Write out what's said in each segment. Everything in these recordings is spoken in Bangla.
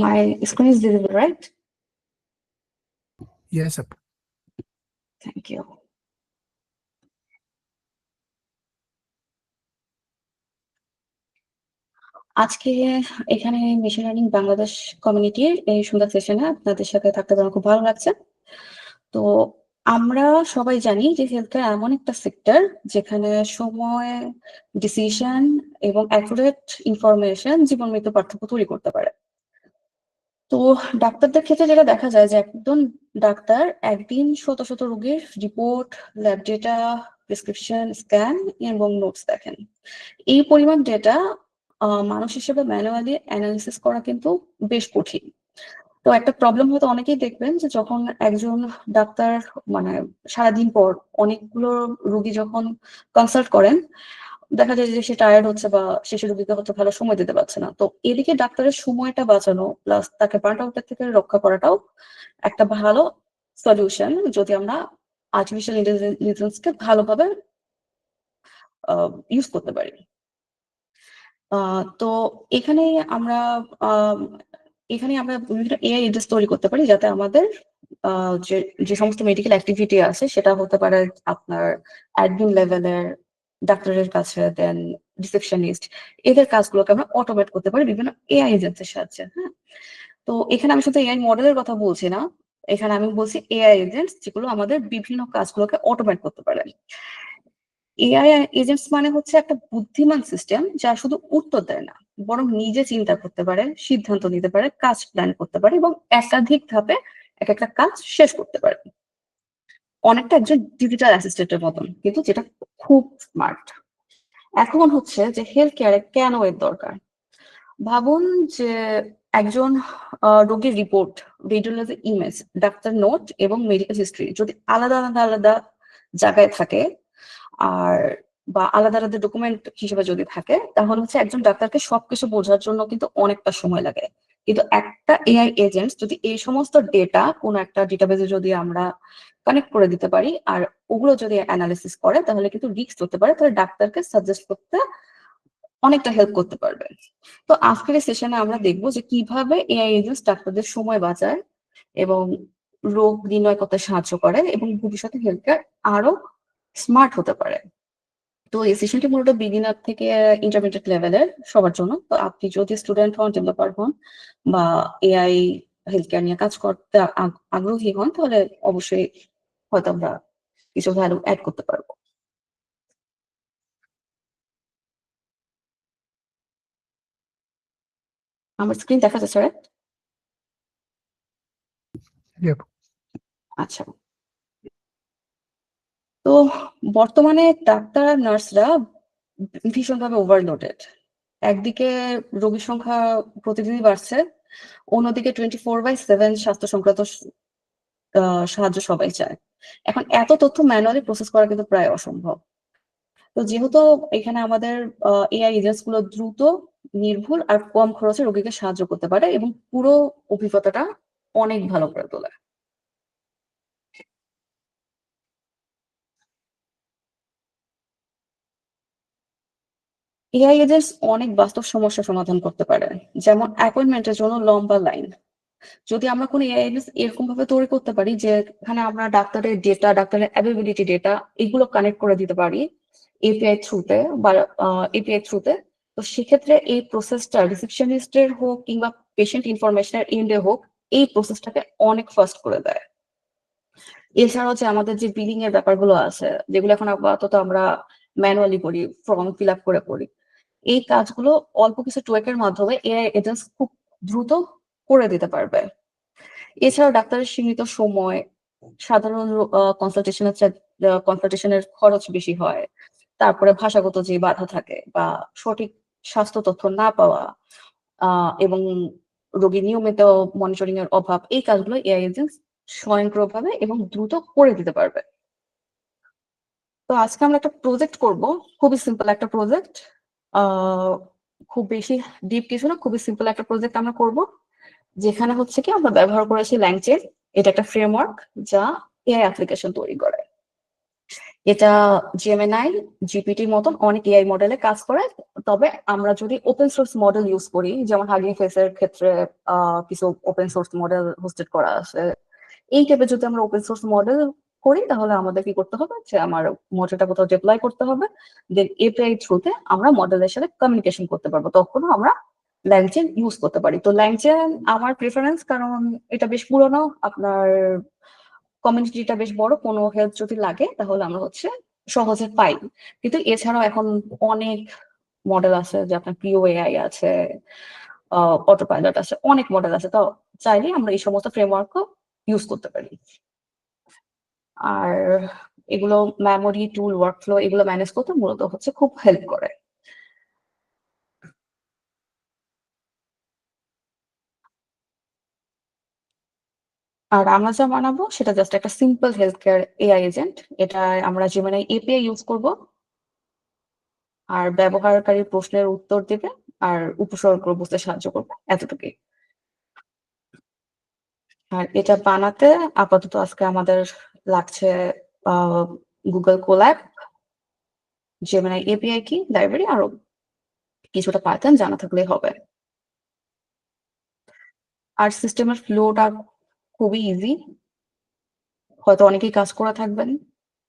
My screen is visible, right? Yes, sir. Thank you. আজকে এখানে মিশন লার্নিং বাংলাদেশ কমিউনিটির এই সুন্দর সেশনে আপনাদের সাথে থাকতে আমার খুব ভালো লাগছে। তো আমরা সবাই জানি যে হেলথ কেয়ার এমন একটা সেক্টর যেখানে সময়, ডিসিশন এবং অ্যাকুরেট ইনফরমেশন জীবন মৃত্যু পার্থক্য তৈরি করতে পারে। তো ডাক্তারদের ক্ষেত্রে যেটা দেখা যায় যে একজন ডাক্তার একদিন শত শত রোগীর report, lab data, prescription, scan এবং নোটস দেখেন। এই পরিমাণ ডেটা মানুষ হিসেবে ম্যানুয়ালি অ্যানালিসিস করা কিন্তু বেশ কঠিন। তো একটা প্রবলেম হয়তো অনেকেই দেখবেন যে যখন একজন ডাক্তার মানে সারাদিন পর অনেকগুলো রোগী যখন কনসাল্ট করেন, দেখা যায় যে সে টায়ার্ড হচ্ছে বা শেষে রোগীকে হচ্ছে ভালো সময় দিতে পারছে না। তো এদিকে ডাক্তারের সময়টা বাঁচানো প্লাস তাকে বার্ন আউটের থেকে রক্ষা করাটাও একটা ভালো সলিউশন যদি আমরা আর্টিফিশিয়াল ইন্টেলিজেন্সকে ভালোভাবে ইউজ করতে পারি। তো এখানে আমরা আম এখানে আমরা বিভিন্ন এআই এজেন্টস তৈরি করতে পারি যাতে আমাদের যে যে সমস্ত মেডিকেল অ্যাক্টিভিটি আছে সেটা হতে পারে আপনার অ্যাডমিন লেভেলের ডাক্তারের কাছে, দেন রিসেপশনিস্ট এদের কাজগুলোকে আমরা অটোমেট করতে পারি বিভিন্ন এআই এজেন্টস এর সাহায্যে। হ্যাঁ? তো এখানে আমি শুধু এআই মডেলের কথা বলছি না। এখানে আমি বলছি এআই এজেন্টস যেগুলো আমাদের বিভিন্ন কাজগুলোকে অটোমেট করতে পারে। এআই এজেন্টস মানে হচ্ছে একটা বুদ্ধিমান সিস্টেম যা শুধু উত্তর দেয় না, বরং নিজে চিন্তা করতে পারে, সিদ্ধান্ত নিতে পারে, কাজ প্ল্যান করতে পারে এবং একাধিক ধাপে এক একটা কাজ শেষ করতে পারে। অনেকটা একজন ডিজিটাল অ্যাসিস্ট্যান্টের মতন, কিন্তু যেটা খুব স্মার্ট। এখন হচ্ছে যে হেলথ কেয়ারে কেন এর দরকার? ভাবুন যে একজন রোগীর report, radiology image, doctor note এবং মেডিকেল হিস্ট্রি যদি আলাদা আলাদা আলাদা জায়গায় থাকে আর বা আলাদা আলাদা ডকুমেন্ট হিসেবে যদি থাকে তাহলে হচ্ছে একজন ডাক্তারকে সবকিছু বোঝার জন্য কিন্তু অনেকটা সময় লাগে। কিন্তু একটা এআই এজেন্ট যদি এই সমস্ত ডেটা কোনো একটা ডেটাবেজে যদি আমরা কানেক্ট করে দিতে পারি আর ওগুলো যদি অ্যানালিসিস করে তাহলে কিন্তু রিস্ক হতে পারে, তাহলে ডাক্তারকে সাজেস্ট করতে অনেকটা হেল্প করতে পারবে। তো আজকের এই সেশনে আমরা দেখবো যে কিভাবে এআই এজেন্টস ডাক্তারদের সময় বাঁচায় এবং রোগ নির্ণয় করতে সাহায্য করে এবং ভবিষ্যতে হেলথ কেয়ার আরো স্মার্ট হতে পারে। তো এই সেশনটি মূলত বিগিনার থেকে ইন্টারমিডিয়েট লেভেলের সবার জন্য। তো আপনি যদি স্টুডেন্ট হন, ডেভেলপার হন বা এআই হেলথ কেয়ার নিয়ে কাজ করতে আগ্রহী হন তাহলে অবশ্যই হয়তো আমরা কিছু ভ্যালু অ্যাড করতে পারবো। আমার স্ক্রিন দেখা যাচ্ছে রাইট? Yep. আচ্ছা। তো বর্তমানে ডাক্তার আর নার্সরা ভীষণভাবে ওভারলোডেড। একদিকে রোগীর সংখ্যা প্রতিদিনই বাড়ছে, অন্যদিকে 24/7 স্বাস্থ্য সংক্রান্ত সাহায্য সবাই চায়। এখন এত তথ্য ম্যানুয়ালি প্রসেস করা কিন্তু প্রায় অসম্ভব। তো যেহেতু এখানে আমাদের এআই এজেন্টস গুলো দ্রুত, নির্ভুল আর কম খরচে রোগীকে সাহায্য করতে পারে এবং পুরো অভিজ্ঞতাটা অনেক ভালো করে তোলে। এআই এজেন্টস অনেক বাস্তব সমস্যার সমাধান করতে পারে, যেমন অ্যাপয়েন্টমেন্টের জন্য লম্বা লাইন। যদি আমরা কোনো এআই এজেন্টস এরকম ভাবে তৈরি করতে পারি যে এখানে আমরা ডাক্তারের ডেটা, ডাক্তারের অ্যাভেলেবিলিটি ডেটা এগুলো কানেক্ট করে দিতে পারি এপিআই থ্রুতে বা এপিআই থ্রুতে, তো সেক্ষেত্রে এই প্রসেসটা রিসেপশনিস্টের হোক কিংবা পেশেন্ট ইনফরমেশনের এন্ডে হোক এই প্রসেসটাকে অনেক ফাস্ট করে দেয়। এছাড়াও যে আমাদের যে বিলিং এর ব্যাপারগুলো আছে যেগুলো এখন আপাতত আমরা ম্যানুয়ালি করি, ফর্ম ফিল আপ করে করি, এই কাজগুলো অল্প কিছু টুয়েকের মাধ্যমে এআই এজেন্টস খুব দ্রুত করে দিতে পারবে। এছাড়াও ডাক্তারের সীমিত সময়, সাধারণ কনসালটেশনের কনসালটেশনের খরচ বেশি হয়। তারপরে ভাষাগত যে বাধা থাকে বা সঠিক স্বাস্থ্য তথ্য না পাওয়া এবং রোগীর নিয়মিত মনিটরিং এর অভাব, এই কাজগুলো এআই এজেন্টস স্বয়ংক্রিয়ভাবে এবং দ্রুত করে দিতে পারবে। তো আজকে আমরা একটা প্রজেক্ট করব, খুবই সিম্পল একটা প্রজেক্ট, খুব বেশি ডিপ কিছু না, খুবই সিম্পল একটা প্রজেক্ট আমরা করব যেখানে হচ্ছে কি আমরা ব্যবহার করেছি ল্যাংচেন। এটা একটা ফ্রেমওয়ার্ক যা এআই অ্যাপ্লিকেশন তৈরি করে। এটা জেমিনাই, জিপিটির মতন অনেক এআই মডেলে কাজ করে। তবে আমরা যদি ওপেন সোর্স মডেল ইউজ করি, যেমন হাগিং ফেস এর ক্ষেত্রে কিছু ওপেন সোর্স মডেল হোস্টেড করা আছে, এই টাইপের যদি আমরা ওপেন সোর্স মডেল করি, তাহলে আমাদের কি করতে হবে যে আমার মডেলটা কোথাও ডিপ্লয় করতে হবে, দেন এপিআই থ্রুতে আমরা মডেলের সাথে কমিউনিকেশন করতে পারবো, তখন আমরা ল্যাংচেন ইউজ করতে পারি। তো ল্যাংচেন আমার প্রেফারেন্স, কারণ এটা বেশ পুরনো, আপনার কমিউনিটিটা বেশ বড়, কোনো হেল্প যদি লাগে তাহলে আমরা হচ্ছে সহজে পাই। কিন্তু এছাড়াও এখন অনেক মডেল আছে, যে আপনার প্রিয় এআই আছে, অটো পাইলট আছে, অনেক মডেল আছে। তো চাইলে আমরা এই সমস্ত ফ্রেমওয়ার্কও ইউজ করতে পারি। আর এগুলো মেমোরি, টুল, ওয়ার্কফ্লো এগুলো ম্যানেজ করতে মূলত হচ্ছে খুব হেল্প করে। আর আমরা যা বানাবো সেটা জাস্ট একটা simple health care AI agent. এটা আমরা যেমন এপিআই ইউজ করব, আর ব্যবহারকারীর প্রশ্নের উত্তর দেবে, আর উপসর্গ বুঝতে সাহায্য করবে, এতটুকুই। আর এটা বানাতে আপাতত আজকে আমাদের লাগছে গুগল কোল্যাব, জেমিনাই এপিআই কি, লাইব্রেরি, আরো কিছুটা পাইথন জানা থাকলেই হবে। আর সিস্টেমের ফ্লোটা খুবই ইজি। হয়তো অনেকেই কাজ করা থাকবেন,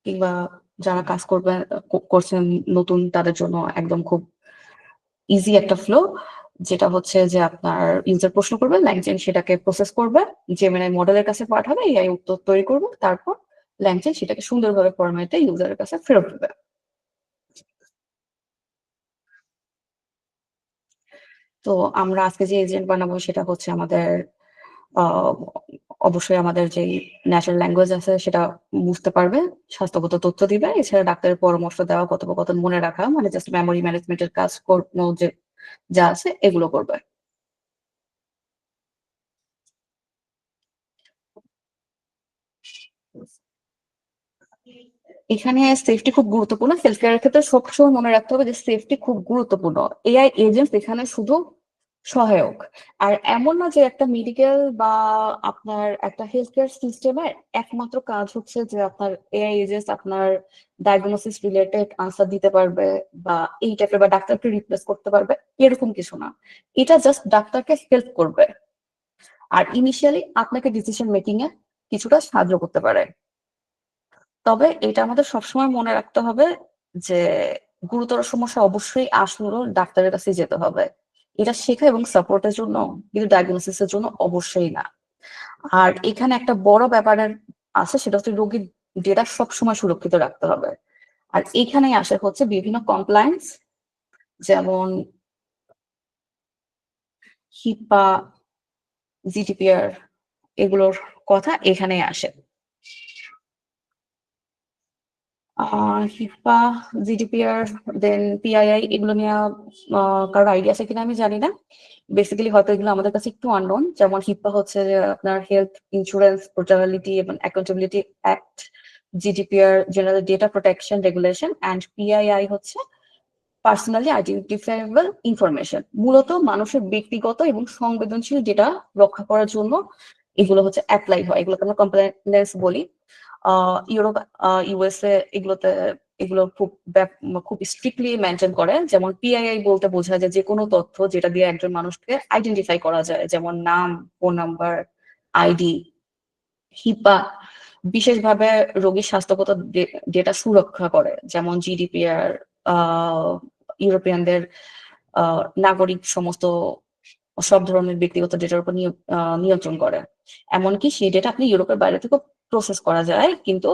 কিংবা যারা কাজ করবেন করছেন নতুন, তাদের জন্য একদম খুব ইজি একটা ফ্লো, যেটা হচ্ছে যে আপনার ইউজার প্রশ্ন করবে, ল্যাংচেন সেটাকে প্রসেস করবে, জেমিনাই মডেলের কাছে পাঠাবে, এআই উত্তর তৈরি করবে, তারপর ল্যাংচেন সেটাকে সুন্দরভাবে ফরম্যাটে ইউজারের কাছে ফেরত দেবে। তো আমরা আজকে যে এজেন্ট বানাবো সেটা হচ্ছে আমাদের আহ, অবশ্যই আমাদের যে ন্যাচারাল ল্যাঙ্গুয়েজ আছে সেটা বুঝতে পারবে, স্বাস্থ্যগত তথ্য দিবে, এছাড়া ডাক্তারের পরামর্শ দেওয়া, কথোপকথন মনে রাখা, মানে জাস্ট মেমোরি ম্যানেজমেন্টের কাজ কোনো যে যা আছে এগুলো করবে। এখানে সেফটি খুব গুরুত্বপূর্ণ। হেলথ কেয়ারের ক্ষেত্রে সবসময় মনে রাখতে হবে যে সেফটি খুব গুরুত্বপূর্ণ। এআই এজেন্টস এখানে শুধু সহায়ক। আর এমন না যে একটা মেডিকেল বা আপনার একটা হেলথ কেয়ার সিস্টেমের একমাত্র কাজ হচ্ছে যে আপনার এআই এজেন্টস আপনার ডায়াগনোসিস রিলেটেড আনসার দিতে পারবে, বা এই টাইপের, বা ডাক্তারকে রিপ্লেস করতে পারবে, এরকম কিছু না। এটা জাস্ট ডাক্তারকে হেল্প করবে, আর ইনিশিয়ালি আপনাকে ডিসিশন মেকিং এ কিছুটা সাহায্য করতে পারে। তবে এটা আমাদের সবসময় মনে রাখতে হবে যে গুরুতর সমস্যা অবশ্যই আসলে ডাক্তারের কাছে যেতে হবে। এটা শেখা এবং সাপোর্টের জন্য, কিন্তু ডায়াগনোসিস এর জন্য অবশ্যই না। আর এখানে একটা বড় ব্যাপারের আছে, সেটা হচ্ছে রোগীর ডেটা সবসময় সুরক্ষিত রাখতে হবে। আর এখানেই আসে হচ্ছে বিভিন্ন কমপ্লায়েন্স, যেমন হিপা, জিডিপিআর, এগুলোর কথা এখানেই আসে। হিপা, জিডিপিআর, দেন পিআইআই, এগুলো নিয়ে কারোর আইডিয়া আছে কিনা আমি জানি না। বেসিক্যালি হয়তো এগুলো আমাদের কাছে একটু আননোন। যেমন হিপা হচ্ছে যে আপনার হেলথ ইন্স্যুরেন্স পোর্টাবিলিটি এবং accountability act, GDPR general data protection regulation, and PII হচ্ছে পার্সোনালি আইডেন্টিফাইবল ইনফরমেশন। মূলত মানুষের ব্যক্তিগত এবং সংবেদনশীল ডেটা রক্ষা করার জন্য এগুলো হচ্ছে অ্যাপ্লাই হয়, এগুলোকে আমরা কমপ্লায়েন্স বলি। ইউরোপ, ইউএসএ এগুলোতে এগুলো খুব খুব স্ট্রিক্টলি মেনটেন করে। যেমন পিআইআই বলতে বোঝায় যে যে কোনো তথ্য যেটা দিয়ে একজন মানুষকে আইডেন্টিফাই করা যায়, যেমন নাম, ফোন নাম্বার, আইডি। হিপা বিশেষভাবে রোগীর স্বাস্থ্যগত ডেটা সুরক্ষা করে, যেমন জিডিপিআর ইউরোপিয়ানদের নাগরিক সমস্ত সব ধরনের ব্যক্তিগত ডেটার উপর নিয়ন্ত্রণ করে। এমনকি সেই ডেটা আপনি ইউরোপের বাইরে থেকে প্রসেস করা যায়, কিন্তু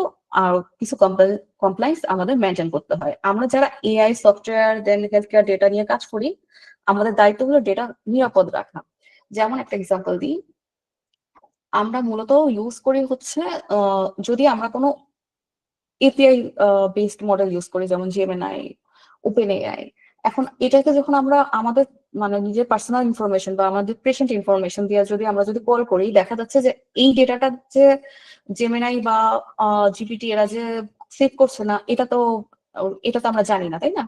কিছু কমপ্লায়েন্স আমাদের মেনটেন করতে হয়। আমরা যারা এআই সফটওয়্যার দেন হেলথ কেয়ার ডেটা নিয়ে কাজ করি, আমাদের দায়িত্ব হলো ডেটা নিরাপদ রাখা। যেমন একটা এক্সাম্পল দিই, আমরা মূলত ইউজ করি হচ্ছে যদি আমরা কোনো এপিআই বেসড মডেল ইউজ করি, যেমন জেমিনাই, ওপেন এআই। এখন এটাকে যখন আমরা আমাদের মানে নিজের পার্সোনাল ইনফরমেশন বা আমাদের পেশেন্ট ইনফরমেশন দিয়ে যদি আমরা যদি কল করি, দেখা যাচ্ছে যে এই ডেটাটা যে জেমিনাই বা জিপিটি এরা যে সেভ করছে না, এটা তো আমরা জানি না, তাই না?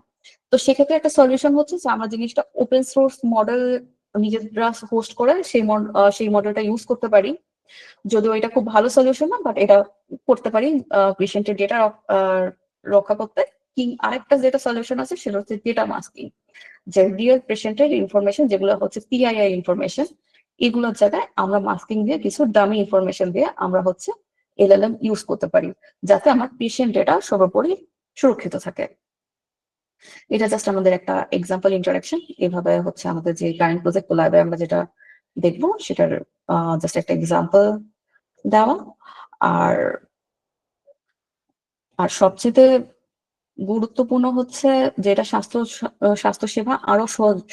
তো সেক্ষেত্রে একটা সলিউশন হচ্ছে যে আমরা জিনিসটা ওপেন সোর্স মডেল নিজেরা হোস্ট করে সেই মডেলটা ইউজ করতে পারি। যদিও এটা খুব ভালো সলিউশন না, বাট এটা করতে পারি পেশেন্টের ডেটা রক্ষা করতে আরেকটা যেটা সলিউশন আছে সেটা হচ্ছে ডেটা মাস্কিং, যে রিয়েল পেশেন্টের ইনফরমেশন যেগুলো হচ্ছে পিআইআই ইনফরমেশন, এগুলোর জায়গায় আমরা মাস্কিং দিয়ে কিছু ডামি ইনফরমেশন দিয়ে আমরা হচ্ছে এলএলএম ইউজ করতে পারি, যাতে আমার পেশেন্ট ডেটা সর্বোপরি সুরক্ষিত থাকে। এটা জাস্ট আমাদের একটা এক্সাম্পল ইন্টারাকশন। এভাবে হচ্ছে আমাদের যে কারেন্ট প্রজেক্ট ল্যাবে আমরা যেটা দেখবো সেটার জাস্ট একটা এক্সাম্পল দেওয়া। আর আর সবচেয়ে গুরুত্বপূর্ণ হচ্ছে যেটা স্বাস্থ্য সেবা আরো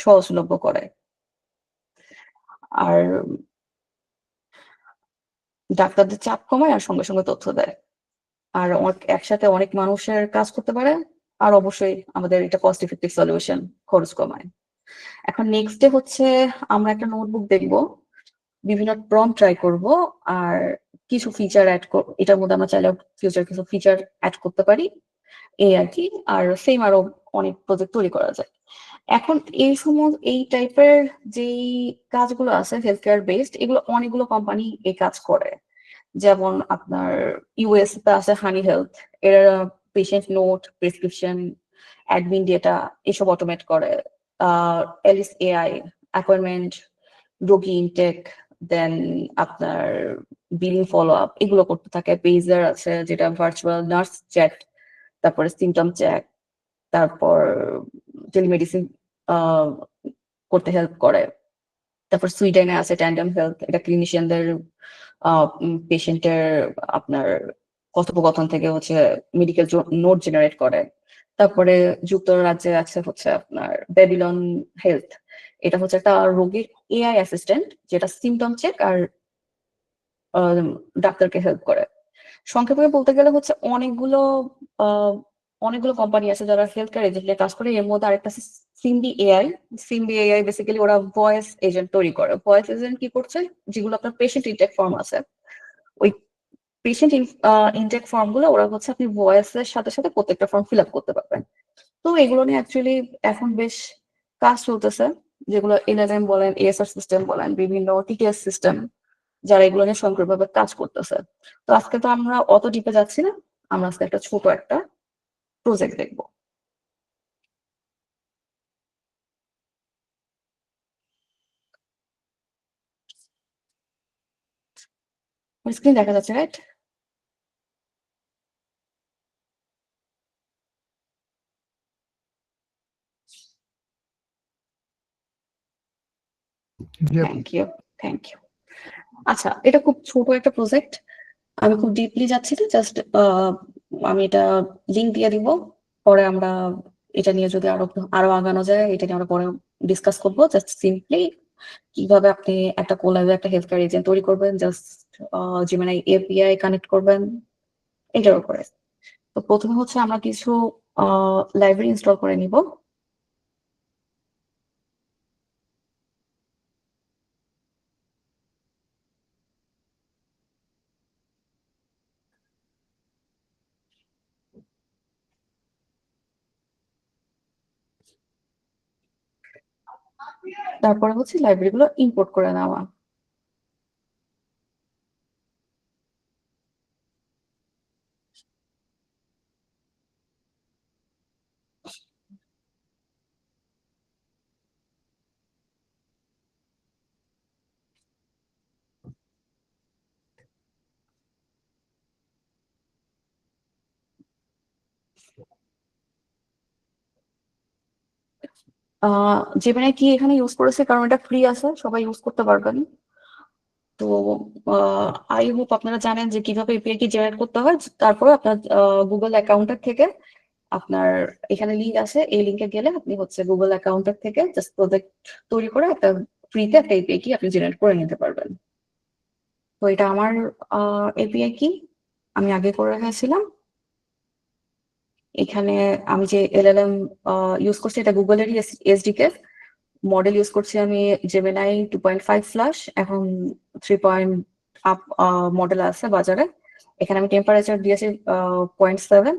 সহজলভ্য করে, আর ডাক্তারদের চাপ কমায় আর সঙ্গে সঙ্গে তথ্য দেয়, আর একসাথে অনেক মানুষের কাজ করতে পারে। আর অবশ্যই আমাদের এটা কস্ট ইফেক্টিভ সলিউশন, খরচ কমায়। এখন নেক্সট ডে হচ্ছে আমরা একটা নোটবুক দেখবো, বিভিন্ন প্রম্পট ট্রাই করব, আর কিছু ফিচার এটার মধ্যে আমরা চাইলে ফিউচার কিছু ফিচার অ্যাড করতে পারি, এই আর কি। আর সেম আরো অনেক প্রজেক্ট তৈরি করা যায়। এখন এই টাইপের যেই কাজগুলো আছে হেলথ কেয়ার বেসড, এগুলো অনেকগুলো কোম্পানি এই কাজ করে। যেমন আপনার ইউএস তে আছে হানি হেলথ, এরা patient note, prescription, admin data এসব অটোমেট করে। এলিস এআই অ্যাপয়েন্টমেন্ট, রোগী ইনটেক, দেন আপনার বিলিং ফলো আপ এগুলো করতে থাকে। পেজার আছে যেটা ভার্চুয়াল নার্স চ্যাট, তারপরে সিমটম চেক, তারপর টেলিমেডিসিন করতে হেল্প করে। তারপর সুইডেনে আছে ট্যান্ডেম হেলথ, এটা ক্লিনিশিয়ানদের পেশেন্টের আপনার কথোপকথন থেকে হচ্ছে মেডিকেল নোট জেনারেট করে। তারপরে যুক্তরাজ্যে আছে হচ্ছে আপনার ব্যাবিলন হেলথ, এটা হচ্ছে একটা রোগীর এআই অ্যাসিস্ট্যান্ট যেটা সিমটম চেক আর ডাক্তারকে হেল্প করে। সংক্ষেপে বলতে গেলে হচ্ছে আহ, অনেকগুলো কোম্পানি আছে যারা হেলথ কেয়ার এজেন্ট নিয়ে কাজ করে। এর মধ্যে আরেকটা আছে সিম্বি এআই। সিম্বি এআই বেসিক্যালি ওরা ভয়েস এজেন্ট তৈরি করে। ভয়েস এজেন্ট কি করছে, যেগুলো আপনার পেশেন্ট ইনটেক ফর্ম আছে, ওই পেশেন্ট ইনটেক ফর্ম গুলো ওরা হচ্ছে আপনি ভয়েসের সাথে সাথে প্রত্যেকটা ফর্ম ফিল আপ করতে পারবেন। তো এগুলো নিয়ে অ্যাকচুয়ালি এখন বেশ কাজ চলতেছে, যেগুলো এনএলএম বলেন, এএসআর সিস্টেম বলেন, বিভিন্ন টিটিএস সিস্টেম, যারা এগুলো নিয়ে স্বয়ংক্রিয়ভাবে কাজ করতেছে। তো আজকে তো আমরা অত ডিপে যাচ্ছি না, আমরা আজকে একটা ছোট একটা প্রজেক্ট দেখবো। স্ক্রিন দেখা যাচ্ছে, right? Yep. Thank you, thank you. আচ্ছা, এটা খুব ছোট একটা প্রজেক্ট, আমি খুব ডিপলি যাচ্ছি না, জাস্ট আমি এটা লিঙ্ক দিয়ে দিব। পরে আমরা এটা নিয়ে যদি আরো আরো আগানো যায়, এটা নিয়ে আমরা পরে ডিসকাস করবো। জাস্ট সিম্পলি কিভাবে আপনি একটা কোল্যাবে একটা হেলথ কেয়ার এজেন্ট তৈরি করবেন, জাস্ট যেমন এপিআই কানেক্ট করবেন, এটার উপরে। তো প্রথমে হচ্ছে আমরা কিছু লাইব্রেরি ইনস্টল করে নিব। তারপরে হচ্ছে লাইব্রেরি গুলো ইম্পোর্ট করে নেওয়া। জেমিনাই কি এখানে ইউজ করেছে কারণ এটা ফ্রি আছে, সবাই ইউজ করতে পারবেন। তো আই হোপ আপনারা জানেন যে কিভাবে এপিআই কি জেনারেট করতে হয়। তারপরে আপনার গুগল অ্যাকাউন্টের থেকে আপনার এখানে লিঙ্ক আছে, এই লিঙ্কে গেলে আপনি হচ্ছে গুগল অ্যাকাউন্টের থেকে জাস্ট প্রজেক্ট তৈরি করে একটা ফ্রিতে একটা এপিআই কি আপনি জেনারেট করে নিতে পারবেন। তো এটা আমার এপিআই কি আমি আগে করে রেখেছিলাম। এখানে আমি যে এলএলএম ইউজ করছি এটা গুগলেরই এসডিকে মডেল ইউজ করছি আমি, জেমিনাই 2.5 ফ্লাশ, এখন 3 আপ মডেল আছে বাজারে। এখানে আমি টেম্পারেচার দিয়েছি 0.7।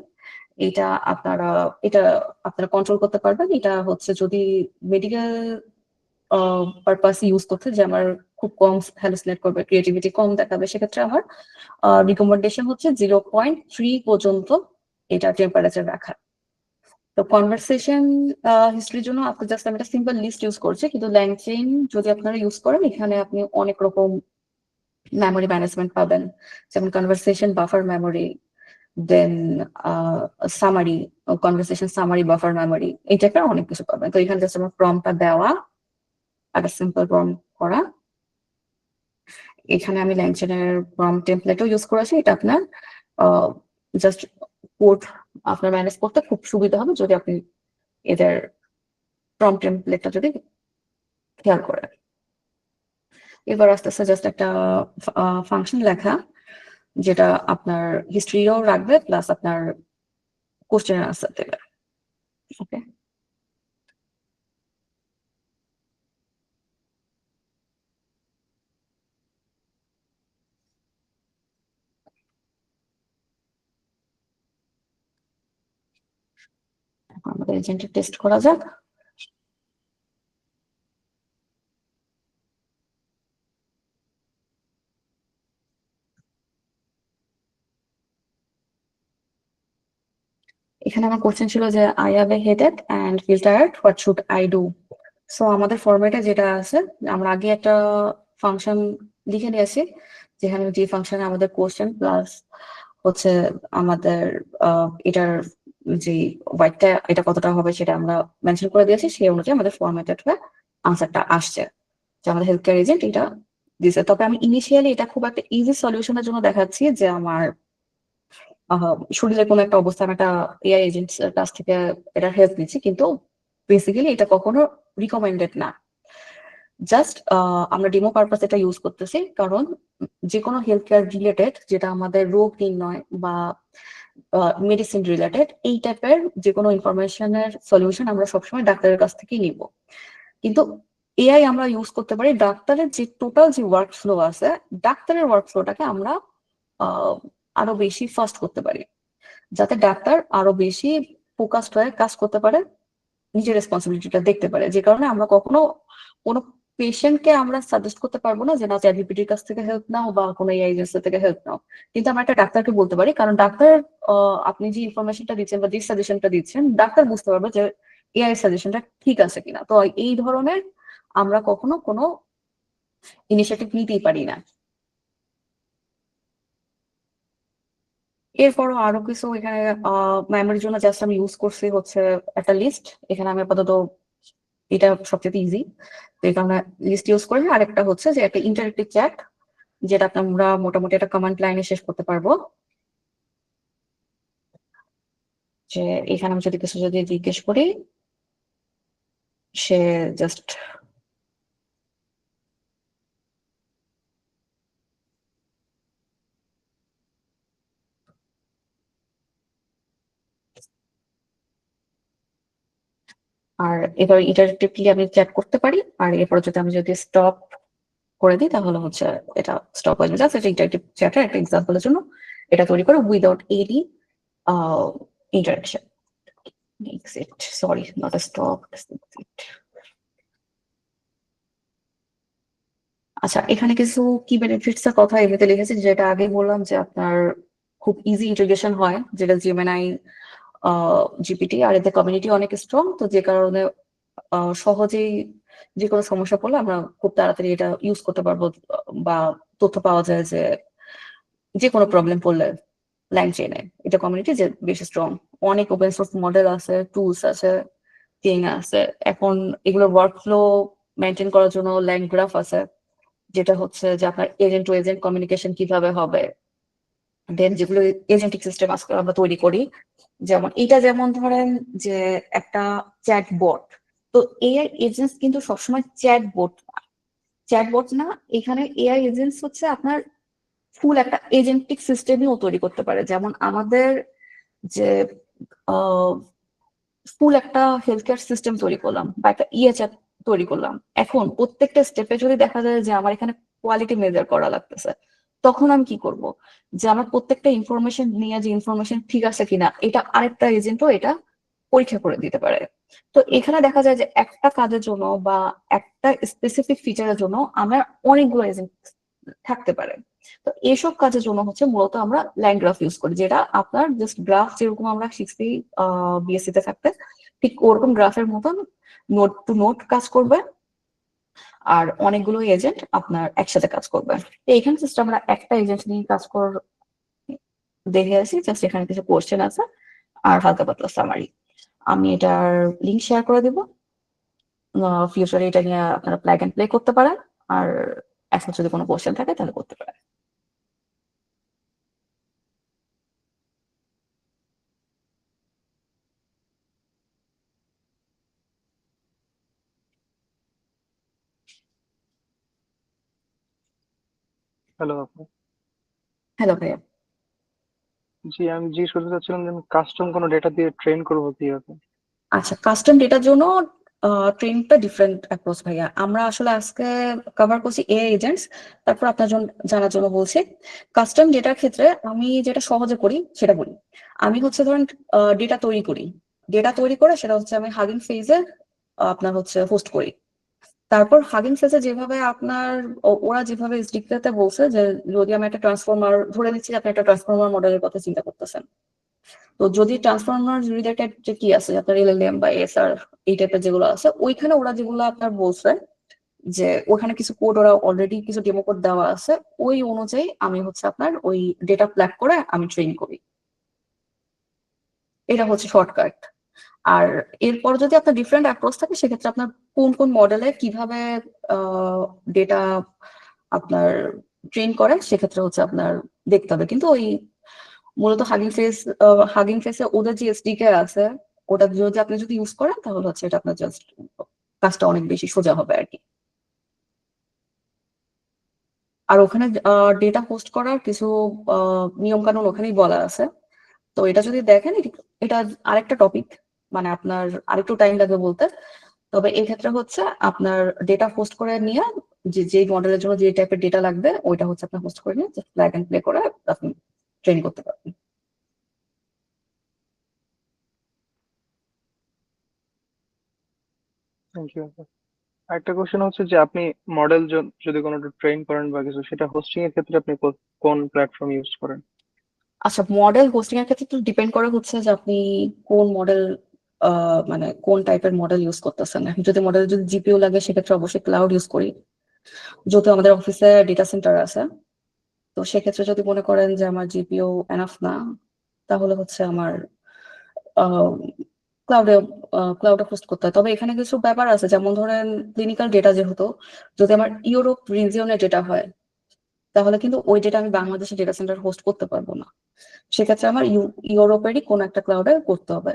এটা আপনারা এটা আপনারা কন্ট্রোল করতে পারবেন। এটা হচ্ছে যদি মেডিকেল পারপাস ইউজ করতে, যে আমার খুব কম হ্যালুসিনেট করবে, ক্রিয়েটিভিটি কম দেখাবে, সেক্ষেত্রে আমার রিকমেন্ডেশন হচ্ছে 0.3 পর্যন্ত এটা টেম্পারেচার রাখা। তো কনভারসেশন হিস্ট্রির জন্য আপনি জাস্ট আমি একটা সিম্পল লিস্ট ইউজ করছি, কিন্তু ল্যাংচেইন যদি আপনারা ইউজ করেন এখানে আপনি অনেক রকম মেমোরি ম্যানেজমেন্ট পাবেন, যেমন conversation buffer memory, then summary, conversation summary buffer memory, এই টাইপের অনেক কিছু পাবেন। তো এখানে জাস্ট আমার প্রম্পটটা দেওয়া, একটা সিম্পল প্রম্পট করা। এখানে আমি ল্যাংচেনের প্রম্পট টেমপ্লেটও ইউজ করেছি। এটা আপনার জাস্ট কোড আপনার ম্যানেজ করতে খুব সুবিধা হবে যদি আপনি এদের প্রম্পট টেমপ্লেটটা যদি খেয়াল করেন। এবার আস্তে আস্তে জাস্ট একটা ফাংশন লেখা, যেটা আপনার হিস্ট্রিও রাখবে প্লাস আপনার কোশ্চেনের আনসার দেবে। ওকে, আমাদের এজেন্টের টেস্ট করা যাক। এখানে আমার কোশ্চেন ছিল যে I have a headache and feel tired, what should I do. So আমাদের ফরম্যাটে যেটা আছে, আমরা আগে একটা ফাংশন লিখে নিয়েছি, যেখানে যে ফাংশনে আমাদের কোশ্চেন প্লাস হচ্ছে আমাদের এটার যে ওয়াইটটা এটা কতটা হবে সেটা আমরা মেনশন করে দিয়েছি, সেই অনুযায়ী আমাদের ফরম্যাটেড হয়ে আনসারটা আসছে, যে আমাদের হেলথ কেয়ার এজেন্ট এটা দিছে। তবে আমি ইনিশিয়ালি এটা খুব একটা ইজি সলিউশনের জন্য দেখাচ্ছি, যে আমার শরীরের কোনো একটা অবস্থা আমি একটা এআই এজেন্ট কাছ থেকে এটা হেল্প নিচ্ছি, কিন্তু বেসিক্যালি এটা কখনো রিকমেন্ডেড না। জাস্ট আমরা ডেমো পারপাস এটা ইউজ করতেছি, কারণ যে কোনো হেলথ কেয়ার রিলেটেড যেটা আমাদের রোগ নির্ণয় বা মেডিসিন রিলেটেড এই টাইপের যে কোনো ইনফরমেশনের সলিউশন আমরা সবসময় ডাক্তারের কাছ থেকেই নিব। কিন্তু এআই আমরা ইউজ করতে পারি ডাক্তারের যে টোটাল যে ওয়ার্ক ফ্লো আছে, ডাক্তারের ওয়ার্ক ফ্লোটাকে আমরা আহ, আরো বেশি ফাস্ট করতে পারি, যাতে ডাক্তার আরো বেশি ফোকাসড হয়ে কাজ করতে পারে, নিজের রেসপন্সিবিলিটিটা দেখতে পারে। যে কারণে আমরা কখনো কোনো পেশেন্টকে আমরা সাজেস্ট করতে পারবো না যে না চ্যাটজিপিটির কাছ থেকে হেল্প নাও বা কোনো এআই এজেন্সি থেকে হেল্প নাও, কিন্তু আমরা একটা ডাক্তারকে বলতে পারি, কারণ ডাক্তার আপনি যে ইনফরমেশনটা দিচ্ছেন বা যে সাজেশনটা দিচ্ছেন ডাক্তার বুঝতে পারবে যে এআই সাজেশনটা ঠিক আছে কিনা। তো এই ধরনের আমরা কখনো কোনো ইনিশিয়েটিভ নিতেই পারি না। এরপরও আরো কিছু এখানে মেমোরির জন্য জাস্ট আমি ইউজ করছি হচ্ছে একটা লিস্ট। এখানে আমি আপাতত এটা সবচেয়ে ইজি, তো এই কারণে লিস্ট ইউজ করি। আরেকটা হচ্ছে যে একটা ইন্টারেক্টিভ চ্যাট, যেটা আমরা মোটামুটি একটা কমান্ড লাইনে শেষ করতে পারবো, যে এখানে আমি যদি কিছু যদি জিজ্ঞেস করি সে জাস্ট আর এবার ইন্টারেক্টিভলি আমি চ্যাট করতে পারি। আর এরপর যদি আমি যদি স্টপ করে দিই তাহলে হচ্ছে এটা স্টপ হয়ে যাবে। জাস্ট এটা ইন্টারেক্টিভ চ্যাটের একটা এক্সাম্পলের জন্য এটা তৈরি করে without any interaction. Exit, sorry not a stop. আচ্ছা, এখানে কিছু কি বেনিফিটস এর কথা এমনিতে লিখেছি, যেটা আগে বললাম যে আপনার খুব ইজি ইন্টিগ্রেশন হয়, যেটা জিএমএনআই জিপিটি, আর এতে কমিউনিটি অনেক স্ট্রং, তো যে কারণে সহজেই যে কোনো সমস্যা পড়লে আমরা খুব তাড়াতাড়ি এটা ইউজ করতে পারবো, বা তথ্য পাওয়া যায় যে যে কোনো প্রবলেম পড়লে ল্যাং চেনে এটা কমিউনিটি যে বেশি স্ট্রং। অনেক ওপেন সোর্স মডেল আছে, টুলস আছে, থিং আছে। এখন এগুলোর ওয়ার্কফ্লো মেনটেন করার জন্য ল্যাং গ্রাফ আছে, যেটা হচ্ছে যে আপনার এজেন্ট টু এজেন্ট কমিউনিকেশন কিভাবে হবে। দেন যেগুলো এজেন্টিক সিস্টেম আজকে আমরা তৈরি করি, যেমন এটা যেমন ধরেন যে একটা চ্যাটবট, তো এআই এজেন্টস কিন্তু সবসময় চ্যাটবট চ্যাটবট না। এখানে এআই এজেন্টস হচ্ছে আপনার ফুল একটা এজেন্টিক সিস্টেমও তৈরি করতে পারে। যেমন আমাদের যে ফুল একটা হেলথ কেয়ার সিস্টেম তৈরি করলাম বা একটা ইএচআর তৈরি করলাম, এখন প্রত্যেকটা স্টেপে যদি দেখা যায় যে আমার এখানে কোয়ালিটি মেজার করা লাগতেছে, তখন আমি কি করব, যে আমার প্রত্যেকটা ইনফরমেশন নিয়ে যে ইনফরমেশন ঠিক আছে কিনা এটা আরেকটা এজেন্টও এটা পরীক্ষা করে দিতে পারে। তো এখানে দেখা যায় যে একটা কাজের জন্য বা একটা স্পেসিফিক ফিচারের জন্য আমার অনেকগুলো এজেন্ট থাকতে পারে। তো এসব কাজের জন্য হচ্ছে মূলত আমরা লাইন গ্রাফ ইউজ করি, যেটা আপনার জাস্ট গ্রাফ যেরকম আমরা শিখছি বিএসসি তে থাকতে, ঠিক ওরকম গ্রাফের মতন নোড টু নোড কাজ করবে, আর অনেকগুলো এজেন্ট আপনার একসাথে কাজ করবে। তো এখানে জাস্ট আমরা একটা এজেন্ট নিয়ে কাজ দেখে আসি, জাস্ট এখানে কিছু কোশ্চেন আছে আর হালকা পাতলা সামারি। আমি এটার লিঙ্ক শেয়ার করে দিব, ফিউচারে এটা নিয়ে আপনারা প্লাগ এন্ড প্লে করতে পারেন, আর এখন যদি কোনো কোশ্চেন থাকে তাহলে করতে পারেন। হ্যালো আপু। হ্যালো ভাইয়া। জি, আমি জিজ্ঞেস করতে চাচ্ছিলাম যে আমি কাস্টম কোনো ডেটা দিয়ে ট্রেন করবো কিভাবে? আচ্ছা, কাস্টম ডেটার জন্য ট্রেনটা ডিফারেন্ট অ্যাপ্রোচ ভাইয়া। আমরা আসলে আজকে কভার করছি এআই এজেন্টস, তারপর আপনার জন্য জানার জন্য বলছি। কাস্টম ডেটার ক্ষেত্রে আমি যেটা সহজে করি সেটা বলি। আমি হচ্ছে ধরেন ডেটা তৈরি করি, ডেটা তৈরি করে সেটা হচ্ছে আমি হাগিং ফেজে আপনার হচ্ছে হোস্ট করি। তারপর হাগিং ফেজে যেভাবে আপনার ওরা যেভাবে এসডিকে বলছে যে যদি আমি একটা ট্রান্সফর্মার ধরে নিচ্ছি যে আপনি একটা ট্রান্সফর্মার মডেলের কথা চিন্তা করতেছেন, তো যদি ট্রান্সফরমার রিলেটেড যে কি আছে আপনার এলএলএম বা এসআর এই টাইপের যেগুলো আছে, ওইখানে ওরা যেগুলো আপনার বলছে যে ওখানে কিছু কোড ওরা অলরেডি কিছু ডেমো কোড দেওয়া আছে, ওই অনুযায়ী আমি হচ্ছে আপনার ওই ডেটা প্ল্যাগ করে আমি ট্রেন করি। এটা হচ্ছে শর্টকাট। আর এরপর যদি আপনার ডিফারেন্ট অ্যাপ্রোচ থাকে, সেক্ষেত্রে আপনার কোন কোন মডেলে কিভাবে ডেটা আপনার ট্রেন করে সেক্ষেত্রে হচ্ছে আপনার দেখতে হবে। কিন্তু ওই মূলত হাগিং ফেসে ওদের যে এসডিকে আছে, ওটা যদি আপনি যদি ইউজ করেন তাহলে হচ্ছে এটা আপনার জাস্ট কাজটা অনেক বেশি সোজা হবে আর কি। আর ওখানে ডেটা হোস্ট করার কিছু নিয়ম কানুন ওখানেই বলা আছে। তো এটা যদি দেখেন, এটা আরেকটা টপিক, মানে আপনার আরেকটু টাইম লাগবে বলতে। তবে এই ক্ষেত্রে হচ্ছে আপনার ডেটা হোস্ট করে নিয়ে যে যে মডেলের জন্য যে টাইপের ডেটা লাগবে ওইটা হচ্ছে আপনার হোস্ট করে নিয়ে জাস্ট প্লাগ এন্ড প্লে করে আপনি ট্রেন করতে পারবেন। থ্যাংক ইউ আপু। আরেকটা কোশ্চেন হচ্ছে যে আপনি মডেল যদি কোনোটা ট্রেন করেন বা কিছু, সেটা হোস্টিং এর ক্ষেত্রে আপনি কোন প্ল্যাটফর্ম ইউজ করেন? আচ্ছা, মডেল হোস্টিং এর ক্ষেত্রে তো ডিপেন্ড করে হচ্ছে যে আপনি কোন মডেল মানে কোন টাইপের মডেল ইউজ করতেছেন। এখন যদি মডেল যদি জিপিইউ লাগে সেক্ষেত্রে অবশ্যই ক্লাউড ইউজ করি, যেহেতু আমাদের অফিসে ডেটা সেন্টার আছে। তো সেক্ষেত্রে যদি মনে করেন যে আমার জিপিইউ এনাফ না, তাহলে হচ্ছে আমার ক্লাউডে ক্লাউডে হোস্ট করতে হয়। তবে এখানে কিছু ব্যাপার আছে, যেমন ধরেন ক্লিনিক্যাল ডেটা যেহেতু, যদি আমার ইউরোপ রিজিয়নের ডেটা হয় তাহলে কিন্তু ওই ডেটা আমি বাংলাদেশে ডেটা সেন্টার হোস্ট করতে পারবো না। সেক্ষেত্রে আমার ইউরোপেরই কোন একটা ক্লাউডে করতে হবে।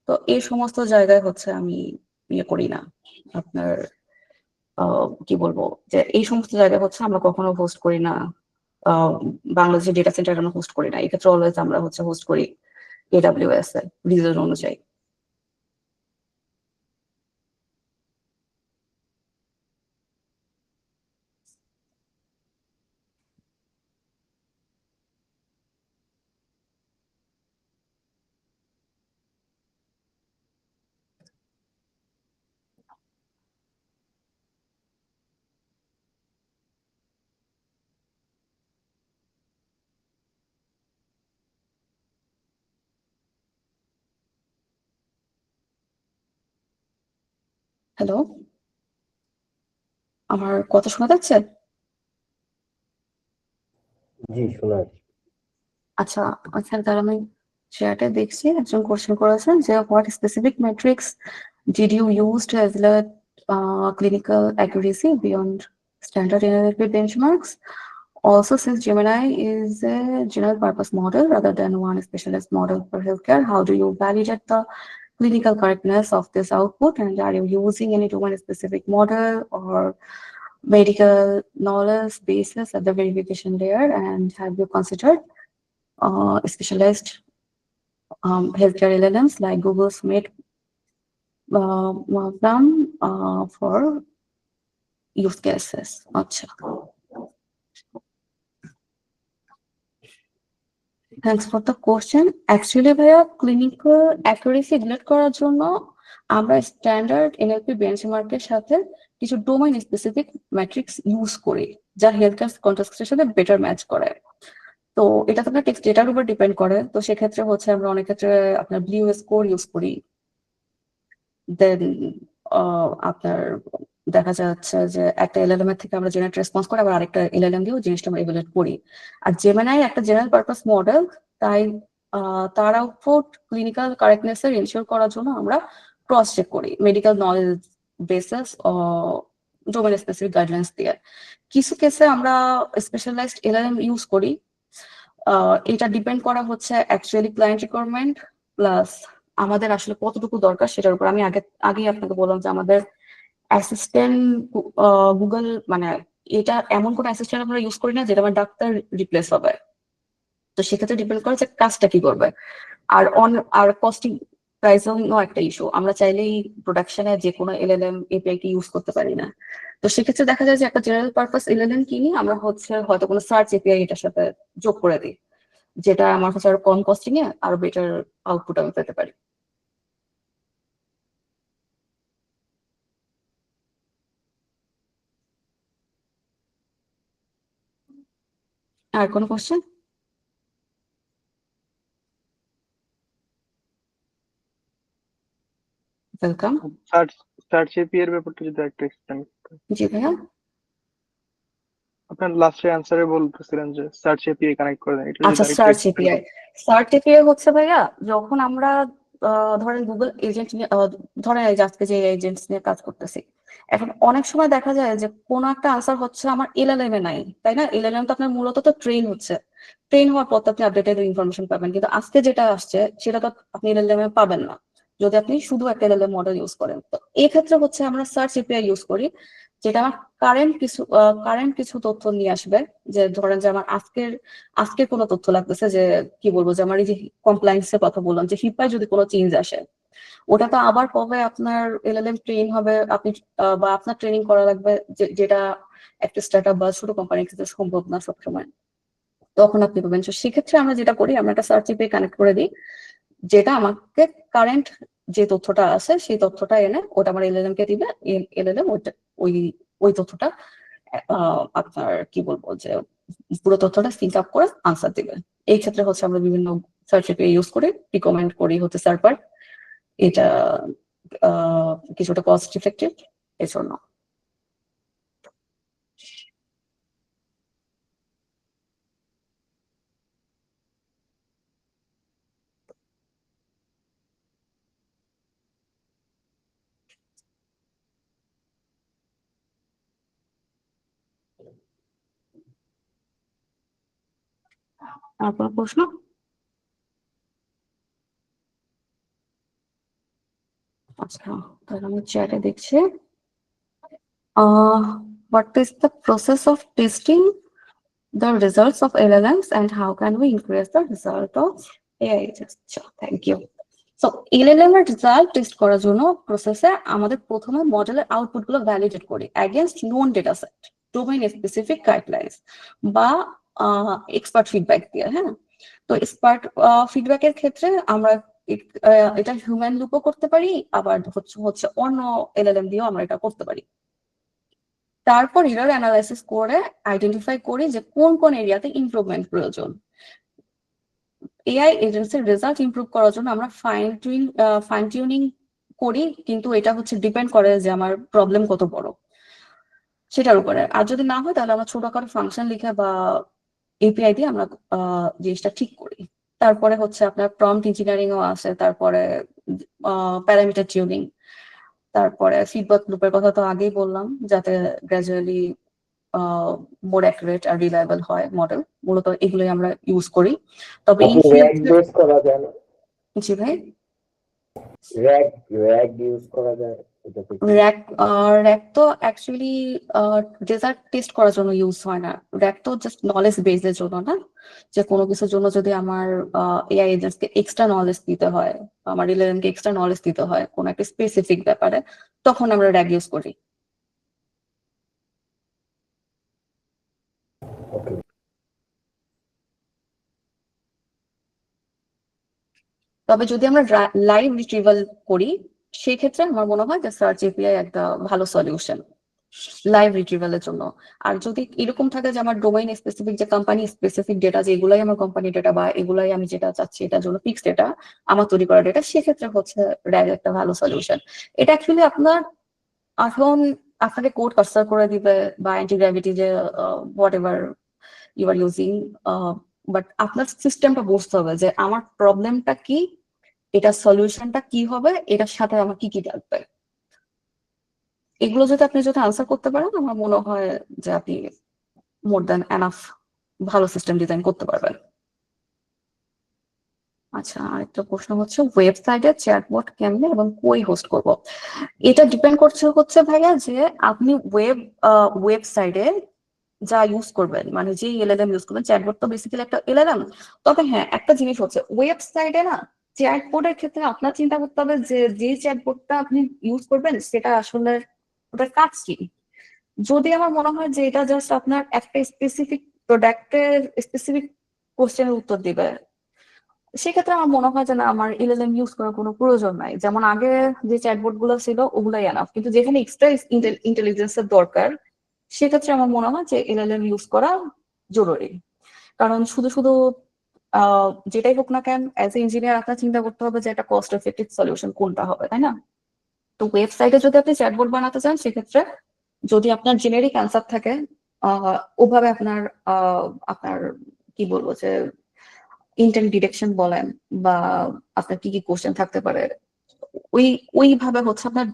তো এই সমস্ত জায়গায় হচ্ছে আমি ইয়ে করি না আপনার, কি বলবো, যে এই সমস্ত জায়গায় হচ্ছে আমরা কখনো হোস্ট করি না। আহ, বাংলাদেশের ডেটা সেন্টার আমরা হোস্ট করি না, এক্ষেত্রে অলওয়েজ আমরা হচ্ছে হোস্ট করি এডাব্লিউএস এ রিজন অনুযায়ী। হ্যালো, আমার কথা শোনা যাচ্ছে? জি, শোনা যাচ্ছে। আচ্ছা, আচ্ছা, তাহলে আমি চ্যাটে দেখছি একজন কোশ্চেন করেছেন যে what specific metrics did you use to evaluate clinical accuracy beyond standard NLP benchmarks? Also, since Gemini is a general purpose model rather than one specialized model for healthcare, how do you validate the clinical correctness of this output? And are you using any domain specific model or medical knowledge basis at the verification layer? And have you considered specialized healthcare LLMs like Google's made them for use cases? আচ্ছা, thanks for the question. Actually ভাইয়া, ক্লিনিক্যাল অ্যাকুরেসি রিলেট করার জন্য আমরা স্ট্যান্ডার্ড এনএলপি বেঞ্চমার্কের সাথে কিছু ডোমেইন স্পেসিফিক ম্যাট্রিক্স ইউজ করি যা হেলথ কেয়ার কন্টেক্সটের সাথে বেটার ম্যাচ করে। তো এটা তো আপনার টেক্সট ডেটার উপর ডিপেন্ড করে। তো সেক্ষেত্রে হচ্ছে আমরা অনেক ক্ষেত্রে আপনার ব্লিউ স্কোর ইউজ করি। দেন আপনার দেখা যাচ্ছে যে একটা এলএলএম এর থেকে আমরা জেনারেট রেসপন্স করে আবার আরেকটা এলএলএম দিয়েও জিনিসটা আমরা ইভালুয়েট করি। আর জেমিনাই একটা জেনারেল পারপাস মডেল, তাই তার আউটপুট ক্লিনিক্যাল কারেক্টনেস এর এনশিওর করার জন্য আমরা ক্রস চেক করি medical knowledge basis domain specific guidelines দিয়ে। কিছু কেসে আমরা স্পেশালাইজড এলএলএম ইউজ করি। এটা ডিপেন্ড করা হচ্ছে অ্যাকচুয়ালি ক্লায়েন্ট রিকোয়ারমেন্ট প্লাস আমাদের আসলে কতটুকু দরকার সেটার উপর। আমি আগেই আপনাকে বললাম যে আমাদের অ্যাসিস্ট্যান্ট গুগল মানে এটা এমন কোনো অ্যাসিস্ট্যান্ট আমরা ইউজ করি না যেটা আমার ডাক্তার রিপ্লেস হবে। তো সেক্ষেত্রে ডিপেন্ড করে যে কাজটা কি করবে। আর কস্টিং প্রাইসিংও একটা ইস্যু। আমরা চাইলেই প্রোডাকশনে যে কোনো এলএলএম এপিআই কে ইউজ করতে পারি না। তো সেক্ষেত্রে দেখা যায় যে একটা জেনারেল পারপাস এলএলএম কিনি আমরা হচ্ছে হয়তো কোনো সার্চ এপিআই এটার সাথে যোগ করে দিই, যেটা আমার কাছে আরো কম কস্টিং এ আরো বেটার আউটপুট আমি পেতে পারি। আর কোনো question? Welcome. Search search API এর ব্যাপারটা যদি একটা এক্সপ্লেন করতেন। জি ভাইয়া। আপনার লাস্টে অ্যান্সারে বলতেছিলেন যে সার্চ এপিআই কানেক্ট করে দেন, এটা যদি আচ্ছা, আরেকটু সার্চ এক্সপ্লেন এপিআই। করতেন। সার্চ এপিআই হচ্ছে ভাইয়া যখন আমরা ধরেন গুগল এজেন্ট নিয়ে ধরেন এই যে আজকে যে এজেন্টস নিয়ে কাজ করতেছি, এখন অনেক সময় দেখা যায় যে কোনো একটা আনসার হচ্ছে আমার এলএলএম এ নাই, তাই না? এলএলএম তো আপনার মূলত তো ট্রেন হচ্ছে, ট্রেন হওয়ার পর তো আপনি আপডেটেড ইনফরমেশন পাবেন, কিন্তু আজকে যেটা আসছে সেটা তো আপনি এলএলএম এ পাবেন না যদি আপনি শুধু একটা এলএলএম মডেল ইউজ করেন। তো এই ক্ষেত্রে হচ্ছে আমরা সার্চ এপিআই ইউজ করি, যেটা আমার কারেন্ট কিছু তথ্য নিয়ে আসবে। যে ধরেন যে আমার আজকে কোনো তথ্য লাগতেছে, যে কি বলবো, যে আমার এই যে কমপ্লায়েন্স এর কথা বললাম যে হিপায় যদি কোনো চেঞ্জ আসে, ওটা তো আবার কবে আপনার এলএলএম ট্রেন হবে আপনি বা আপনার ট্রেনিং করা লাগবে, যেটা একটা স্টার্টআপ বা ছোট কোম্পানির ক্ষেত্রে সম্ভব না সবসময়। তখন আপনি পাবেন। তো সেক্ষেত্রে আমরা যেটা করি, আমরা একটা সার্চ এপিআই কানেক্ট করে দিই, যেটা আমাকে কারেন্ট যে তথ্যটা আছে সেই তথ্যটা এনে ওটা আমার এলএলএম কে দিবে। এলএলএম ওইটা ওই ওই তথ্যটা আপনার কি বলবো যে পুরো তথ্যটা সিঙ্ক আপ করে আনসার দিবে। এই ক্ষেত্রে হচ্ছে আমরা বিভিন্ন সার্চ এপিআই ইউজ করি, রিকমেন্ড করি হচ্ছে সার্ভার। এটা কিছুটা কস্ট ইফেক্টিভ এর জন্য। আর কোনো প্রশ্ন? আচ্ছা, তাহলে আমি চ্যাটে দেখছি। What is the process of testing the results of LLMs and how can we increase the result of AI agents? Thank you. So LLM এর রেজাল্ট টেস্ট করার জন্য প্রসেসে আমাদের প্রথমে মডেলের আউটপুট গুলো ভ্যালিডেট করি against known data set, domain specific guidelines বা এক্সপার্ট ফিডব্যাক দিয়ে। হ্যাঁ, তো এক্সপার্ট ফিডব্যাকের ক্ষেত্রে আমরা এটা হিউম্যান লুপও করতে পারি, আবার হচ্ছে অন্য এলএলএম দিয়েও আমরা এটা করতে পারি। তারপর এরর অ্যানালাইসিস করে আইডেন্টিফাই করি যে কোন কোন এরিয়াতে ইমপ্রুভমেন্ট প্রয়োজন। এআই এজেন্সির রেজাল্ট ইমপ্রুভ করার জন্য আমরা ফাইন টিউনিং করি, কিন্তু এটা হচ্ছে ডিপেন্ড করে যে আমার প্রবলেম কত বড় সেটার উপরে। আর যদি না হয় তাহলে আমরা ছোটখাটো ফাংশন লিখে বা এপিআই দিয়ে আমরা জিনিসটা ঠিক করি। তারপরে হচ্ছে আপনার প্রম্পট ইঞ্জিনিয়ারিং ও আছে, তারপরে প্যারামিটার টিউনিং, তারপরে ফিডব্যাক লুপের কথা তো আগেই বললাম, যাতে গ্রাজুয়ালি মোর অ্যাকুরেট আর রিলায়েবল হয় মডেল। মূলত এগুলোই আমরা ইউজ করি। তবে ইন র্যাক বেস করা যায় না? জি ভাই। র্যাক ইউজ করা যায় এটাতে কি? র্যাক তো অ্যাকচুয়ালি রেজাল্ট টেস্ট করার জন্য ইউজ হয় না। র্যাক তো জাস্ট নলেজ বেসের জন্য, না যে কোনো কিছুর জন্য যদি আমার এআই এজেন্টকে এক্সট্রা নলেজ দিতে হয়, আমার এলএলএম কে এক্সট্রা নলেজ দিতে হয় কোনো একটা স্পেসিফিক ব্যাপারে, তখন আমরা র্যাক ইউজ করি। ওকে। তবে যদি আমরা লাইভ রিট্রিভাল করি, সেই ক্ষেত্রে আমার মনে হয় যে সার্চ এপিআই একটা ভালো সলিউশন। লাইভ রিট্রিভালের জন্য। আর যদি এরকম থাকে যে আমার ডোমেইন স্পেসিফিক, যে কোম্পানি স্পেসিফিক ডেটা, যে এগুলাই আমার কোম্পানি ডেটা বা এগুলাই আমি যেটা চাচ্ছি এটার জন্য ফিক্স ডেটা, আমার তৈরি করা ডেটা, সেক্ষেত্রে হচ্ছে RAG একটা ভালো সলিউশন। এটা অ্যাকচুয়ালি আপনার এখন আপনাকে কোড কাস্টার করে দিবে বা অ্যান্টি গ্র্যাভিটি যে whatever you are using, but আপনার সিস্টেমটা বুঝতে হবে যে আমার প্রবলেমটা কি, এটা সলিউশনটা কি হবে, এটার সাথে আমার কি কি লাগবে। এগুলো যদি আনসার করতে পারেন, আমার মনে হয় যে আপনি মোর দ্যান এনাফ ভালো সিস্টেম ডিজাইন করতে পারবেন। আচ্ছা, আরেকটা প্রশ্ন হচ্ছে ওয়েবসাইটে চ্যাটবট কেমনে এবং কই হোস্ট করব। এটা ডিপেন্ড করছে হচ্ছে ভাইয়া যে আপনি ওয়েবসাইটে যা ইউজ করবেন, মানে যে এলএলএম ইউজ করবেন, চ্যাটবট তো বেসিক্যালি একটা এলএলএম। তবে হ্যাঁ, একটা জিনিস হচ্ছে ওয়েবসাইটে না, চ্যাটবটের ক্ষেত্রে আপনার চিন্তা করতে হবে যে যে চ্যাটবটটা আপনি ইউজ করবেন সেটা আসলে ওটার কাজ কি। যদি আমার মনে হয় যে এটা জাস্ট আপনার একটা স্পেসিফিক প্রোডাক্টের স্পেসিফিক কোশ্চেনের উত্তর দিবে, সেক্ষেত্রে আমার মনে হয় যে না, আমার এলএলএম ইউজ করার কোনো প্রয়োজন নাই। যেমন আগে যে চ্যাটবট গুলো ছিল ওগুলাই এনাফ, কিন্তু যেখানে এক্সট্রা ইন্টেলিজেন্সের দরকার, সেক্ষেত্রে আমার মনে হয় যে এলএলএম ইউজ করা জরুরি। কারণ শুধু শুধু যেটাই হোক না কেন, অ্যাজ এ ইঞ্জিনিয়ার আপনার চিন্তা করতে হবে যে একটা কস্ট এফেক্টিভ সলিউশন কোনটা হবে, তাই না? তো ওয়েবসাইটে যদি আপনি চ্যাটবট বানাতে চান, সেক্ষেত্রে যদি আপনার জেনেরিক অ্যান্সার থাকে, ওভাবে আপনার আপনার কি বলবো যে ইন্টেন্ট ডিটেকশন বলেন বা আপনার কি কি কোশ্চেন থাকতে পারে, ওইভাবে হচ্ছে আপনার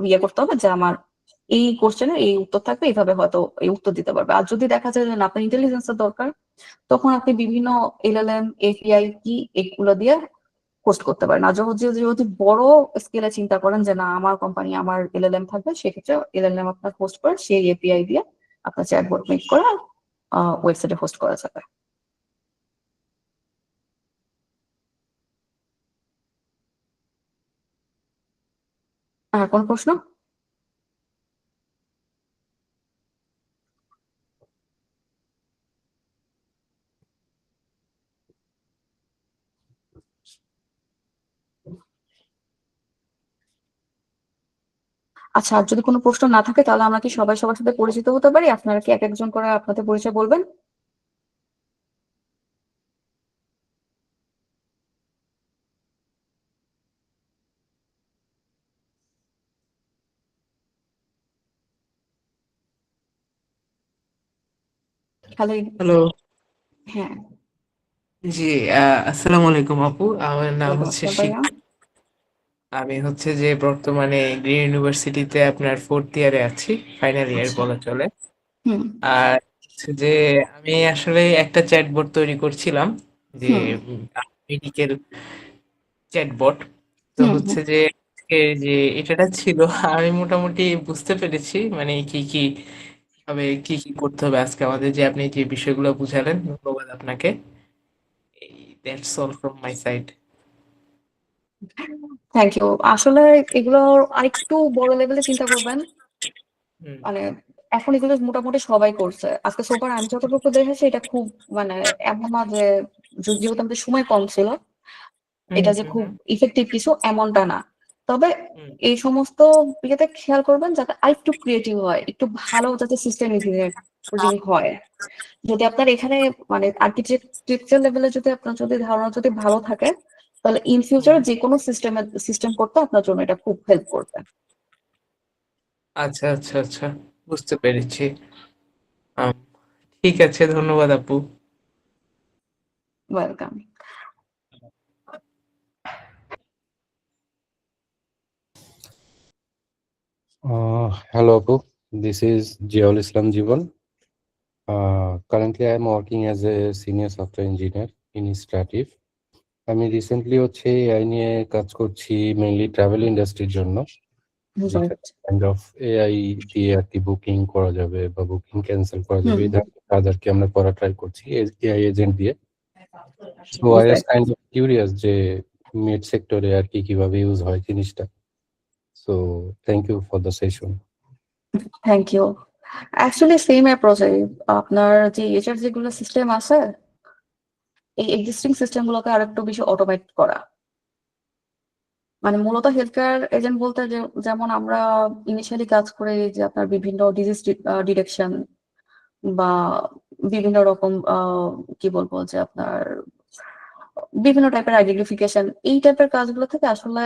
ইয়ে করতে হবে যে আমার এই কোশ্চেনের এই উত্তর থাকবে, এইভাবে হয়তো এই উত্তর দিতে পারবে। আর যদি দেখা যায় যে না, আপনার ইন্টেলিজেন্সের দরকার, তখন আপনি বিভিন্ন এলএলএম এপিআই কি এগুলো দিয়ে হোস্ট করতে পারেন। আর যদি বড় স্কেলে চিন্তা করেন যে না, আমার কোম্পানি আমার এলএলএম থাকবে, সেক্ষেত্রে এলএলএম আপনার হোস্ট করে সেই এপিআই দিয়ে আপনার চ্যাটবট মেক করে ওয়েবসাইটে হোস্ট করা যাবে। আর কোন প্রশ্ন? আচ্ছা, আর যদি কোনো প্রশ্ন না থাকে তাহলে আমরা কি সবাই সবার সাথে পরিচিত হতে পারি? আপনারা কি এক একজন করে আপনাদের পরিচয় বলবেন? হ্যালো। হ্যালো। হ্যাঁ, জি, আসসালামু আলাইকুম আপু, আমার নাম ওয়ালাইকুম হচ্ছে আসসালাম ভাইয়া। শিক। আমি হচ্ছে যে বর্তমানে গ্রিন ইউনিভার্সিটিতে আপনার ফোর্থ ইয়ারে আছি, ফাইনাল ইয়ার আচ্ছা। বলা চলে। হুম। আর হচ্ছে যে আমি আসলে একটা চ্যাটবট তৈরি করছিলাম, যে হুম। Medical chatbot. তো হুম। হচ্ছে হুম। যে আজকে যে এটা ছিল, আমি মোটামুটি বুঝতে পেরেছি মানে কি কি হবে, কি কি করতে হবে আজকে আমাদের, যে আপনি যে বিষয়গুলো বুঝালেন, ধন্যবাদ আপনাকে। That's all from my side. Thank you. আসলে এগুলো আরেকটু বড় লেভেলে চিন্তা করবেন। হুম মানে এখন এগুলো মোটামুটি সবাই করছে আজকে সোফার, আমি যতটুকু দেখেছি এটা খুব মানে এমন না যে যেহেতু আমাদের সময় কম ছিল, হুম এটা যে হুম খুব হুম ইফেক্টিভ কিছু এমনটা না। তবে হুম। এই সমস্ত ইয়েতে খেয়াল করবেন যাতে আরেকটু ক্রিয়েটিভ হয়, একটু ভালো যাতে সিস্টেম ইঞ্জিনিয়ারিং হয়। যদি আপনার এখানে মানে আর্কিটেকচার লেভেলে যদি আপনার যদি ধারণা যদি ভালো থাকে, তাহলে ইন হুম। ফিউচার যে কোনো সিস্টেম করতে আপনার জন্য এটা খুব হেল্প করবে। আচ্ছা আচ্ছা আচ্ছা, বুঝতে পেরেছি। আম, ঠিক আছে, ধন্যবাদ আপু। Welcome. Hello, Apu. This is Jiaul Islam Jivan. Currently, I am working as a senior software engineer in Strativ. আমি রিসেন্টলি হচ্ছে এআই নিয়ে কাজ করছি মেইনলি ট্রাভেল ইন্ডাস্ট্রির জন্য, যেখানে কাইন্ড অফ এআই দিয়ে আর কি বুকিং করা যাবে বা বুকিং ক্যান্সেল করা যাবে, এই ধরনের কাজ আর কি আমরা করা ট্রাই করছি এআই এজেন্ট দিয়ে। So I was kind of curious যে মিড সেক্টরে আর কি কিভাবে ইউজ হয় জিনিসটা। So thank you for the session. Thank you. Actually same অ্যাপ্রোচে আপনার যে এইচআর যেগুলো সিস্টেম আছে, এই এক্সিস্টিং সিস্টেম গুলোকে আরেকটু বেশি অটোমেট করা, মানে মূলত হেলথ কেয়ার এজেন্ট বলতে যেমন আমরা ইনিশিয়ালি কাজ করে যে আপনার বিভিন্ন ডিজিজ ডিটেকশন বা বিভিন্ন রকম কি বলবো যে আপনার বিভিন্ন টাইপের আইডেন্টিফিকেশন, এই টাইপের কাজগুলো থেকে আসলে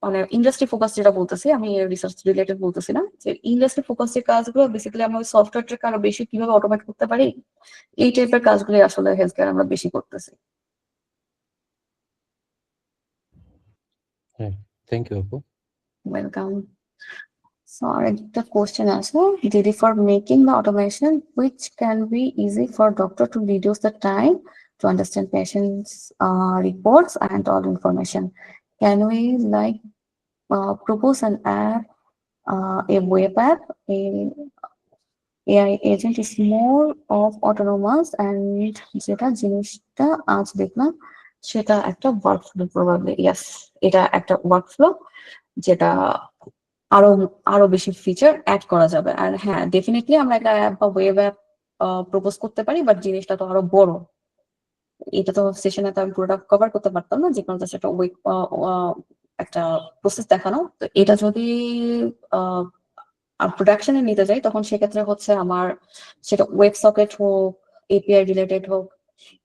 মানে ইন্ডাস্ট্রি ফোকাস যেটা বলতেছি, আমি রিসার্চ রিলেটেড বলতেছি না, যে ইন্ডাস্ট্রি ফোকাস যে কাজগুলো বেসিক্যালি আমরা সফটওয়্যারটাকে আরো বেশি কিভাবে অটোমেট করতে পারি, এই টাইপের কাজগুলো আসলে হেলথ কেয়ার আমরা বেশি করতেছি। হ্যাঁ, থ্যাংক ইউ আপু। Welcome. So the question also, Didi, for making the automation, which can be easy for doctor to reduce the time to understand patients' reports and all information. Can we like propose an app, a web app, a AI agent is more of autonomous and যেটা জিনিসটা আজ দেখলাম সেটা একটা ওয়ার্কফ্লো, প্রবাবলি ইয়েস, এটা একটা ওয়ার্কফ্লো যেটা আরো আরো বেশি ফিচার অ্যাড করা যাবে। আর হ্যাঁ, ডেফিনেটলি আমরা একটা অ্যাপ বা ওয়েব অ্যাপ প্রপোজ করতে পারি, বাট জিনিসটা তো আরো বড়। এটা তো সেশনে তো আমি পুরোটা কভার করতে পারতাম না, যে কোনো জাস্ট একটা একটা প্রসেস দেখানো। তো এটা যদি প্রোডাকশনে নিতে যাই, তখন সেক্ষেত্রে হচ্ছে আমার সেটা ওয়েব সকেট হোক, এপিআই রিলেটেড হোক,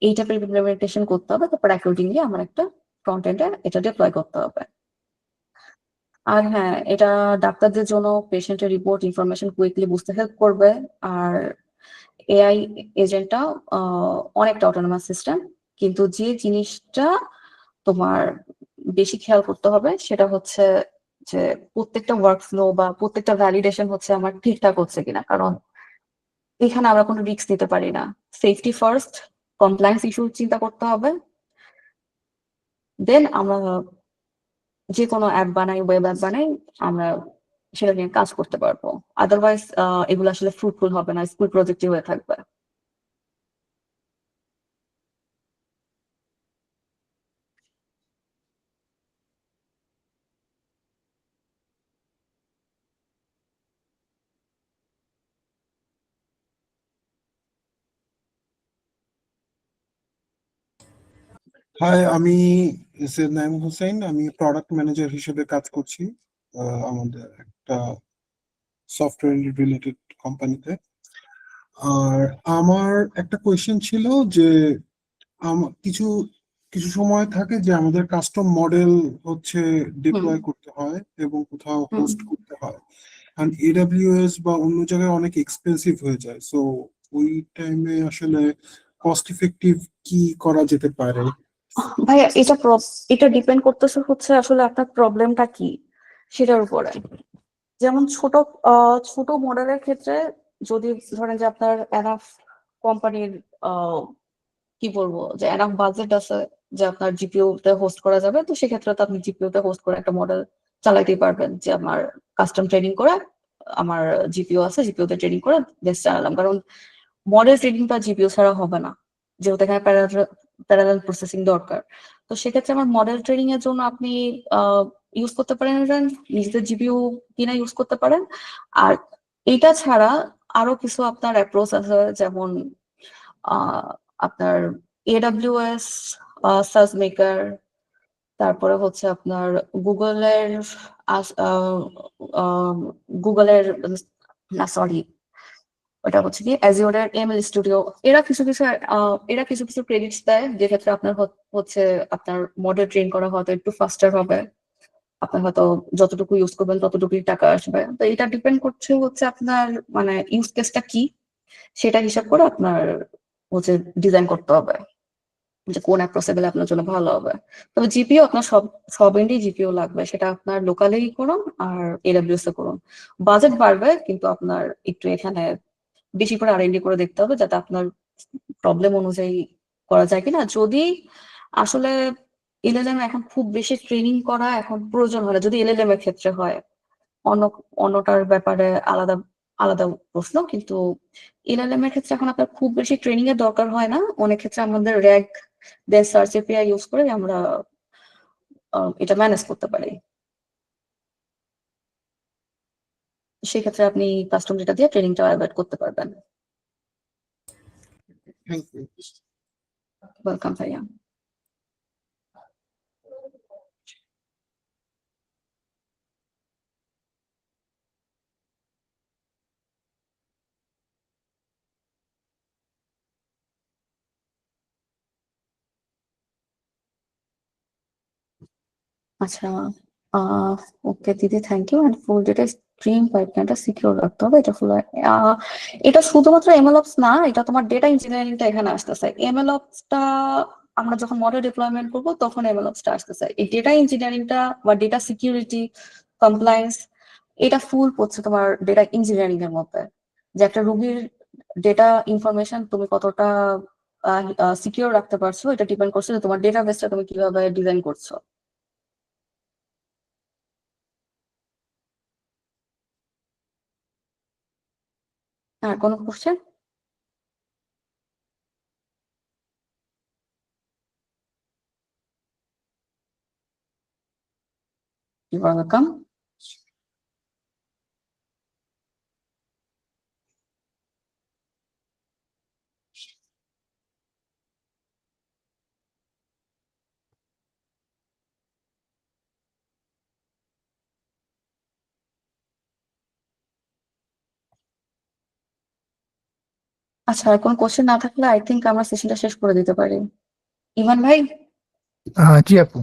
এই টাইপের ইমপ্লিমেন্টেশন করতে হবে। তারপর অ্যাকর্ডিংলি আমার একটা ফ্রন্ট এন্ডে এটা ডিপ্লয় করতে হবে। আর হ্যাঁ, এটা ডাক্তারদের জন্য পেশেন্টের রিপোর্ট ইনফরমেশন কুইকলি বুঝতে হেল্প করবে। আর এআই এজেন্টটা অনেকটা অটোনোমাস সিস্টেম, কিন্তু যে জিনিসটা তোমার বেশি খেয়াল করতে হবে সেটা হচ্ছে যে প্রত্যেকটা ওয়ার্কফ্লো বা প্রত্যেকটা ভ্যালিডেশন হচ্ছে আমার ঠিকঠাক হচ্ছে কিনা, কারণ এখানে আমরা কোনো রিস্ক নিতে পারি না। সেফটি ফার্স্ট, কমপ্লায়েন্স ইস্যু চিন্তা করতে হবে, দেন আমরা যে কোনো অ্যাপ বানাই, ওয়েব অ্যাপ বানাই, আমরা সেটা নিয়ে কাজ করতে পারবো। আদারওয়াইজ এগুলো আসলে ফ্রুটফুল হবে না, স্কুল প্রজেক্টই হয়ে থাকবে। হাই, আমি সৈয়দ নাইম হোসেন। আমি প্রোডাক্ট ম্যানেজার হিসেবে কাজ করছি আমাদের একটা সফটওয়্যার রিলেটেড কোম্পানিতে। আর আমার একটা কোয়েশ্চেন ছিল যে কিছু কিছু সময় থাকে যে আমাদের কাস্টম মডেল হচ্ছে হুম ডিপ্লয় করতে হয় এবং কোথাও হুম। হোস্ট করতে হয়, কারণ এডাব্লিউএস বা অন্য জায়গায় অনেক এক্সপেন্সিভ হয়ে যায়। সো ওই টাইমে আসলে কস্ট ইফেক্টিভ কি করা যেতে পারে? ভাইয়া, এটা ডিপেন্ড করতেছে হচ্ছে আসলে আপনার প্রবলেমটা কি সেটার উপরে। যেমন ছোট মডেলের ক্ষেত্রে যদি ধরেন যে আপনার এনাফ কোম্পানির কি বলবো যে এনাফ বাজেট আছে যে আপনার জিপিইউ তে হোস্ট করা যাবে, তো সেক্ষেত্রে তো আপনি জিপিইউ তে হোস্ট করে একটা মডেল চালাইতেই পারবেন, যে আমার কাস্টম ট্রেনিং করে আমার জিপিইউ আছে, জিপিইউ তে ট্রেনিং করে বেশ চালালাম। কারণ মডেল ট্রেনিংটা জিপিইউ ছাড়া হবে না, যেহেতু এখানে প্যারালাল প্রসেসিং দরকার। তো সেক্ষেত্রে আমার মডেল ট্রেনিং এর জন্য আপনি ইউজ করতে পারেন নিজেদের জিপিইউ কিনা ইউজ করতে পারেন। আর এটা ছাড়া আরো কিছু আপনার অ্যাপ্রোচ আছে, যেমন আহ আপনার এডাব্লিউএস, সাজ মেকার, তারপরে হচ্ছে আপনার গুগলের গুগলের না সরি, ওটা হচ্ছে কি অ্যাজিওরের এমএল স্টুডিও। এরা কিছু কিছু ক্রেডিটস দেয়, যে ক্ষেত্রে আপনার হচ্ছে আপনার মডেল ট্রেন করা হয়তো একটু ফাস্টার হবে। আপনার হয়তো যতটুকু ইউজ করবেন ততটুকুই টাকা আসবে। তো এটা ডিপেন্ড করছে হচ্ছে আপনার মানে ইউজ কেসটা কি, সেটা হিসাব করে আপনার হচ্ছে ডিজাইন করতে হবে যে কোন অ্যাপ্রোচে গেলে আপনার জন্য ভালো হবে। তবে জিপিও আপনার সব এন্ডেই জিপিও লাগবে, সেটা আপনার লোকালেই করুন আর এডাব্লিউএস এ করুন। বাজেট বাড়বে, কিন্তু আপনার একটু এখানে বেশি করে আর করে দেখতে হবে, যাতে আপনার প্রবলেম অনুযায়ী করা যায় কিনা। যদি আসলে এলএলএম এখন খুব বেশি ট্রেনিং করা এখন প্রয়োজন হয় না, যদি এলএলএম এর ক্ষেত্রে হয়, অন্য অন্যটার ব্যাপারে আলাদা আলাদা প্রশ্ন। কিন্তু এলএলএম এর ক্ষেত্রে এখন আপনার খুব বেশি ট্রেনিং এর দরকার হয় না, অনেক ক্ষেত্রে আমাদের র্যাগ দেন সার্চ এপিআই ইউজ করে আমরা এটা ম্যানেজ করতে পারি। সেক্ষেত্রে আপনি কাস্টম ডেটা দিয়ে ট্রেনিংটা অ্যাভয়েড করতে পারবেন। Thank you. ওয়েলকাম ভাইয়া। আচ্ছা, আহ ওকে দিদি, thank you. And full data stream পাইপলাইনটা সিকিউর রাখতে হবে, এটা ফুল। এটা শুধুমাত্র এমএলঅপস না, এটা তোমার ডেটা ইঞ্জিনিয়ারিংটা এখানে আসতেছে। এমএলঅপসটা আমরা যখন মডেল ডিপ্লয়মেন্ট করবো তখন এমএলঅপসটা আসতেছে। এই ডেটা ইঞ্জিনিয়ারিংটা বা ডেটা সিকিউরিটি, কমপ্লায়েন্স, এটা ফুল পড়ছে তোমার ডেটা ইঞ্জিনিয়ারিং এর মধ্যে। যে একটা রুবির ডেটা ইনফরমেশন তুমি কতটা সিকিউর রাখতে পারছো, এটা ডিপেন্ড করছে যে তোমার ডেটাবেসটা তুমি কিভাবে ডিজাইন করছো। আর কোনো কোশ্চেন? You R welcome. আচ্ছা, আর কোনো কোশ্চেন না থাকলে আই থিঙ্ক আমরা সেশনটা শেষ করে দিতে পারি। ইভান ভাই, জি আপু,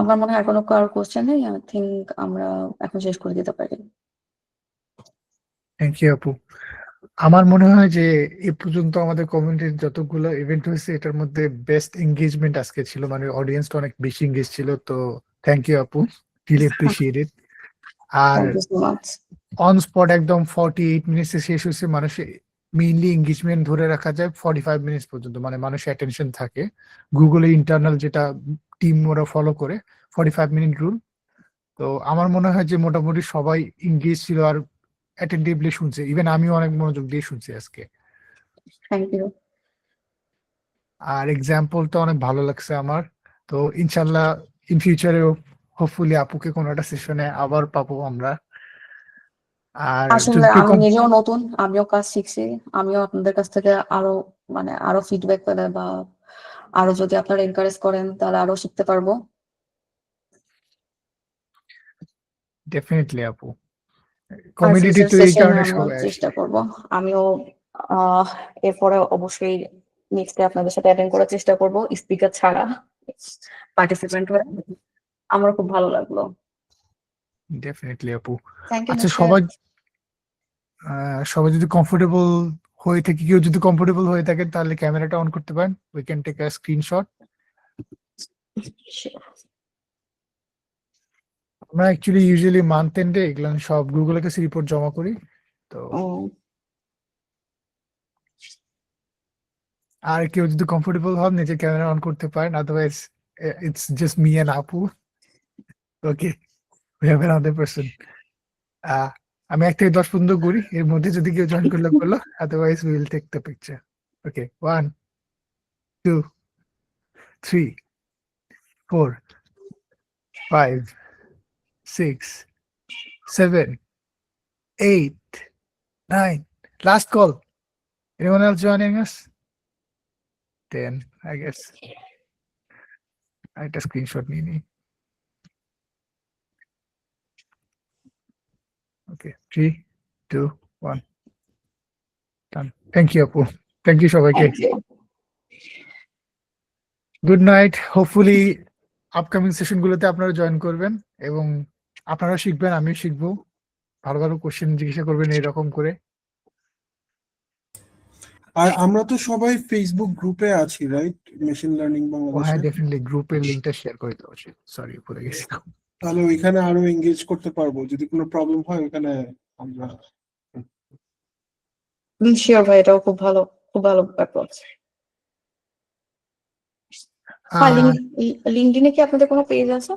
আমার মনে হয় আর কোনো কারোর কোশ্চেন নেই। আই থিঙ্ক আমরা এখন শেষ করে দিতে পারি। থ্যাংক ইউ আপু। আমার মনে হয় যে এ পর্যন্ত আমাদের কমিউনিটির যতগুলো ইভেন্ট হয়েছে এটার মধ্যে বেস্ট এঙ্গেজমেন্ট আজকে ছিল, মানে অডিয়েন্সটা অনেক বেশি এঙ্গেজ ছিল। তো থ্যাংক ইউ আপু, রিয়েলি অ্যাপ্রিসিয়েট ইট। আর thank you so much. On spot একদম 48 মিনিটসে শেষ হয়েছে। মানুষের মেইনলি এঙ্গেজমেন্ট ধরে রাখা যায় 45 মিনিটস পর্যন্ত, মানে মানুষের অ্যাটেনশন থাকে। গুগলে ইন্টারনাল যেটা টিম ওরা ফলো করে 45 মিনিট রুল। তো আমার মনে হয় যে মোটামুটি সবাই এঙ্গেজ ছিল আর অ্যাটেন্টিভলি শুনছে। ইভেন আমিও অনেক মনোযোগ দিয়ে শুনছি আজকে। Thank you. আর এক্সাম্পলটা অনেক ভালো লাগছে আমার। তো ইনশাল্লাহ ইন ফিউচারেও হোপফুলি আপুকে কোনো একটা সেশনে আবার পাবো আমরা। আর আসলে যদি কেউ আমি নিজেও নতুন, আমিও কাজ শিখছি। আমিও আপনাদের কাছ থেকে আরো আরো ফিডব্যাক পেলে বা আরো যদি আপনারা এনকারেজ করেন তাহলে আরো শিখতে পারবো। ডেফিনেটলি আপু, আর কমিউনিটি ফিউচার তো এই সেশনে কারণে আমিও সবাই আসে। চেষ্টা করব। আমিও আহ এরপরে অবশ্যই নেক্সটে আপনাদের সাথে অ্যাটেন্ড করার চেষ্টা করব, স্পিকার ছাড়া, পার্টিসিপেন্ট হয়ে। আমার খুব ভালো লাগলো। ডেফিনেটলি আপু। থ্যাংক ইউ আচ্ছা, নুসরাত। সবাই যদি কমফোর্টেবল হয়ে থাকে, কেউ যদি কমফোর্টেবল হয়ে থাকে তাহলে ক্যামেরাটা অন করতে পারেন। We can take a screenshot. আমরা অ্যাকচুয়ালি ইউজুয়ালি মান্থ এন্ডে এগুলো সব গুগলের কাছে রিপোর্ট জমা করি। তো আর কেউ যদি কমফোর্টেবল হন নিজে ক্যামেরা অন করতে পারেন, otherwise it's just me and আপু। Okay, we have another person. আমি 1 থেকে 10 পর্যন্ত করি, এর মধ্যে যদি কেউ জয়েন করলে করলো, otherwise we will take the picture. Okay, 1 2 3 4 5 6 7 8 9. Last call. Anyone else joining us? 10, I guess. একটা স্ক্রিনশট নিয়ে নিই। Okay, 3 2 1, done. থ্যাংক ইউ আপু, থ্যাংক ইউ সবাইকে। Thank you. Good night. Hopefully upcoming session গুলোতে আপনারা জয়েন করবেন এবং আপনারা শিখবেন, আমিও শিখবো। ভালো ভালো কোশ্চেন জিজ্ঞাসা করবেন এরকম করে। আর আমরা তো সবাই ফেসবুক গ্রুপে আছি, রাইট? মেশিন লার্নিং ও হ্যাঁ, বাংলাদেশে। ডেফিনেটলি গ্রুপের লিঙ্কটা শেয়ার করে দেওয়া উচিত। সরি, ভুলে গেছিলাম। তাহলে ওইখানে আরো এঙ্গেজ করতে পারবো। যদি কোনো প্রবলেম হয় ওইখানে আমরা শিওর ভাই, এটাও খুব ভালো, খুব ভালো অ্যাপ্রোচ। হ্যাঁ, লিঙ্কডইনে কি আপনাদের কোনো পেজ আছে?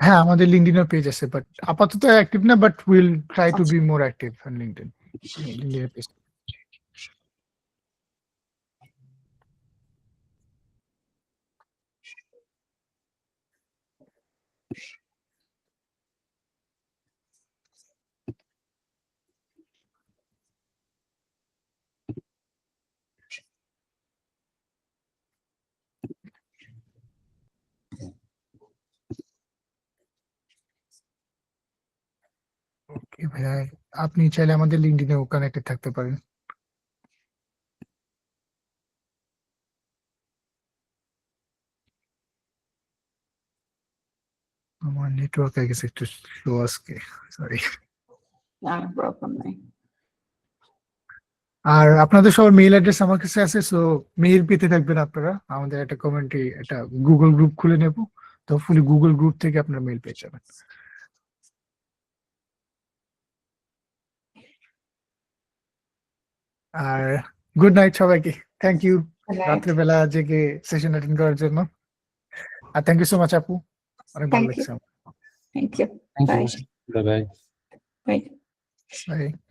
হ্যাঁ, আমাদের লিঙ্কডইনের পেজ আছে, বাট আপাতত অ্যাক্টিভ না, বাট উইল ট্রাই টু আচ্ছা। Be more active on LinkedIn. লিঙ্কডইনের পেজ। ওকে ভাইয়া, আপনি চাইলে আমাদের লিঙ্কডইনেও কানেক্টেড থাকতে পারেন। আমার নেটওয়ার্ক আই গেছে একটু স্লো আজকে, সরি। না প্রবলেম নাই। আর আপনাদের সবার মেইল অ্যাড্রেস আমার কাছে আছে, সো মেইল পেতে থাকবেন আপনারা। আমাদের একটা কমিউনিটি, একটা গুগল গ্রুপ খুলে নেব, তো ফুলি গুগল গ্রুপ থেকে আপনারা মেইল পেয়ে যাবেন। আর গুড নাইট সবাইকে, থ্যাংক ইউ রাত্রেবেলা জেগে সেশন অ্যাটেন্ড করার জন্য। আর থ্যাংক ইউ সো মাচ আপু, অনেক ভালো Thank you. লাগছে আমার। Thank you. Thank bye you. Bye bye. Bye. Bye.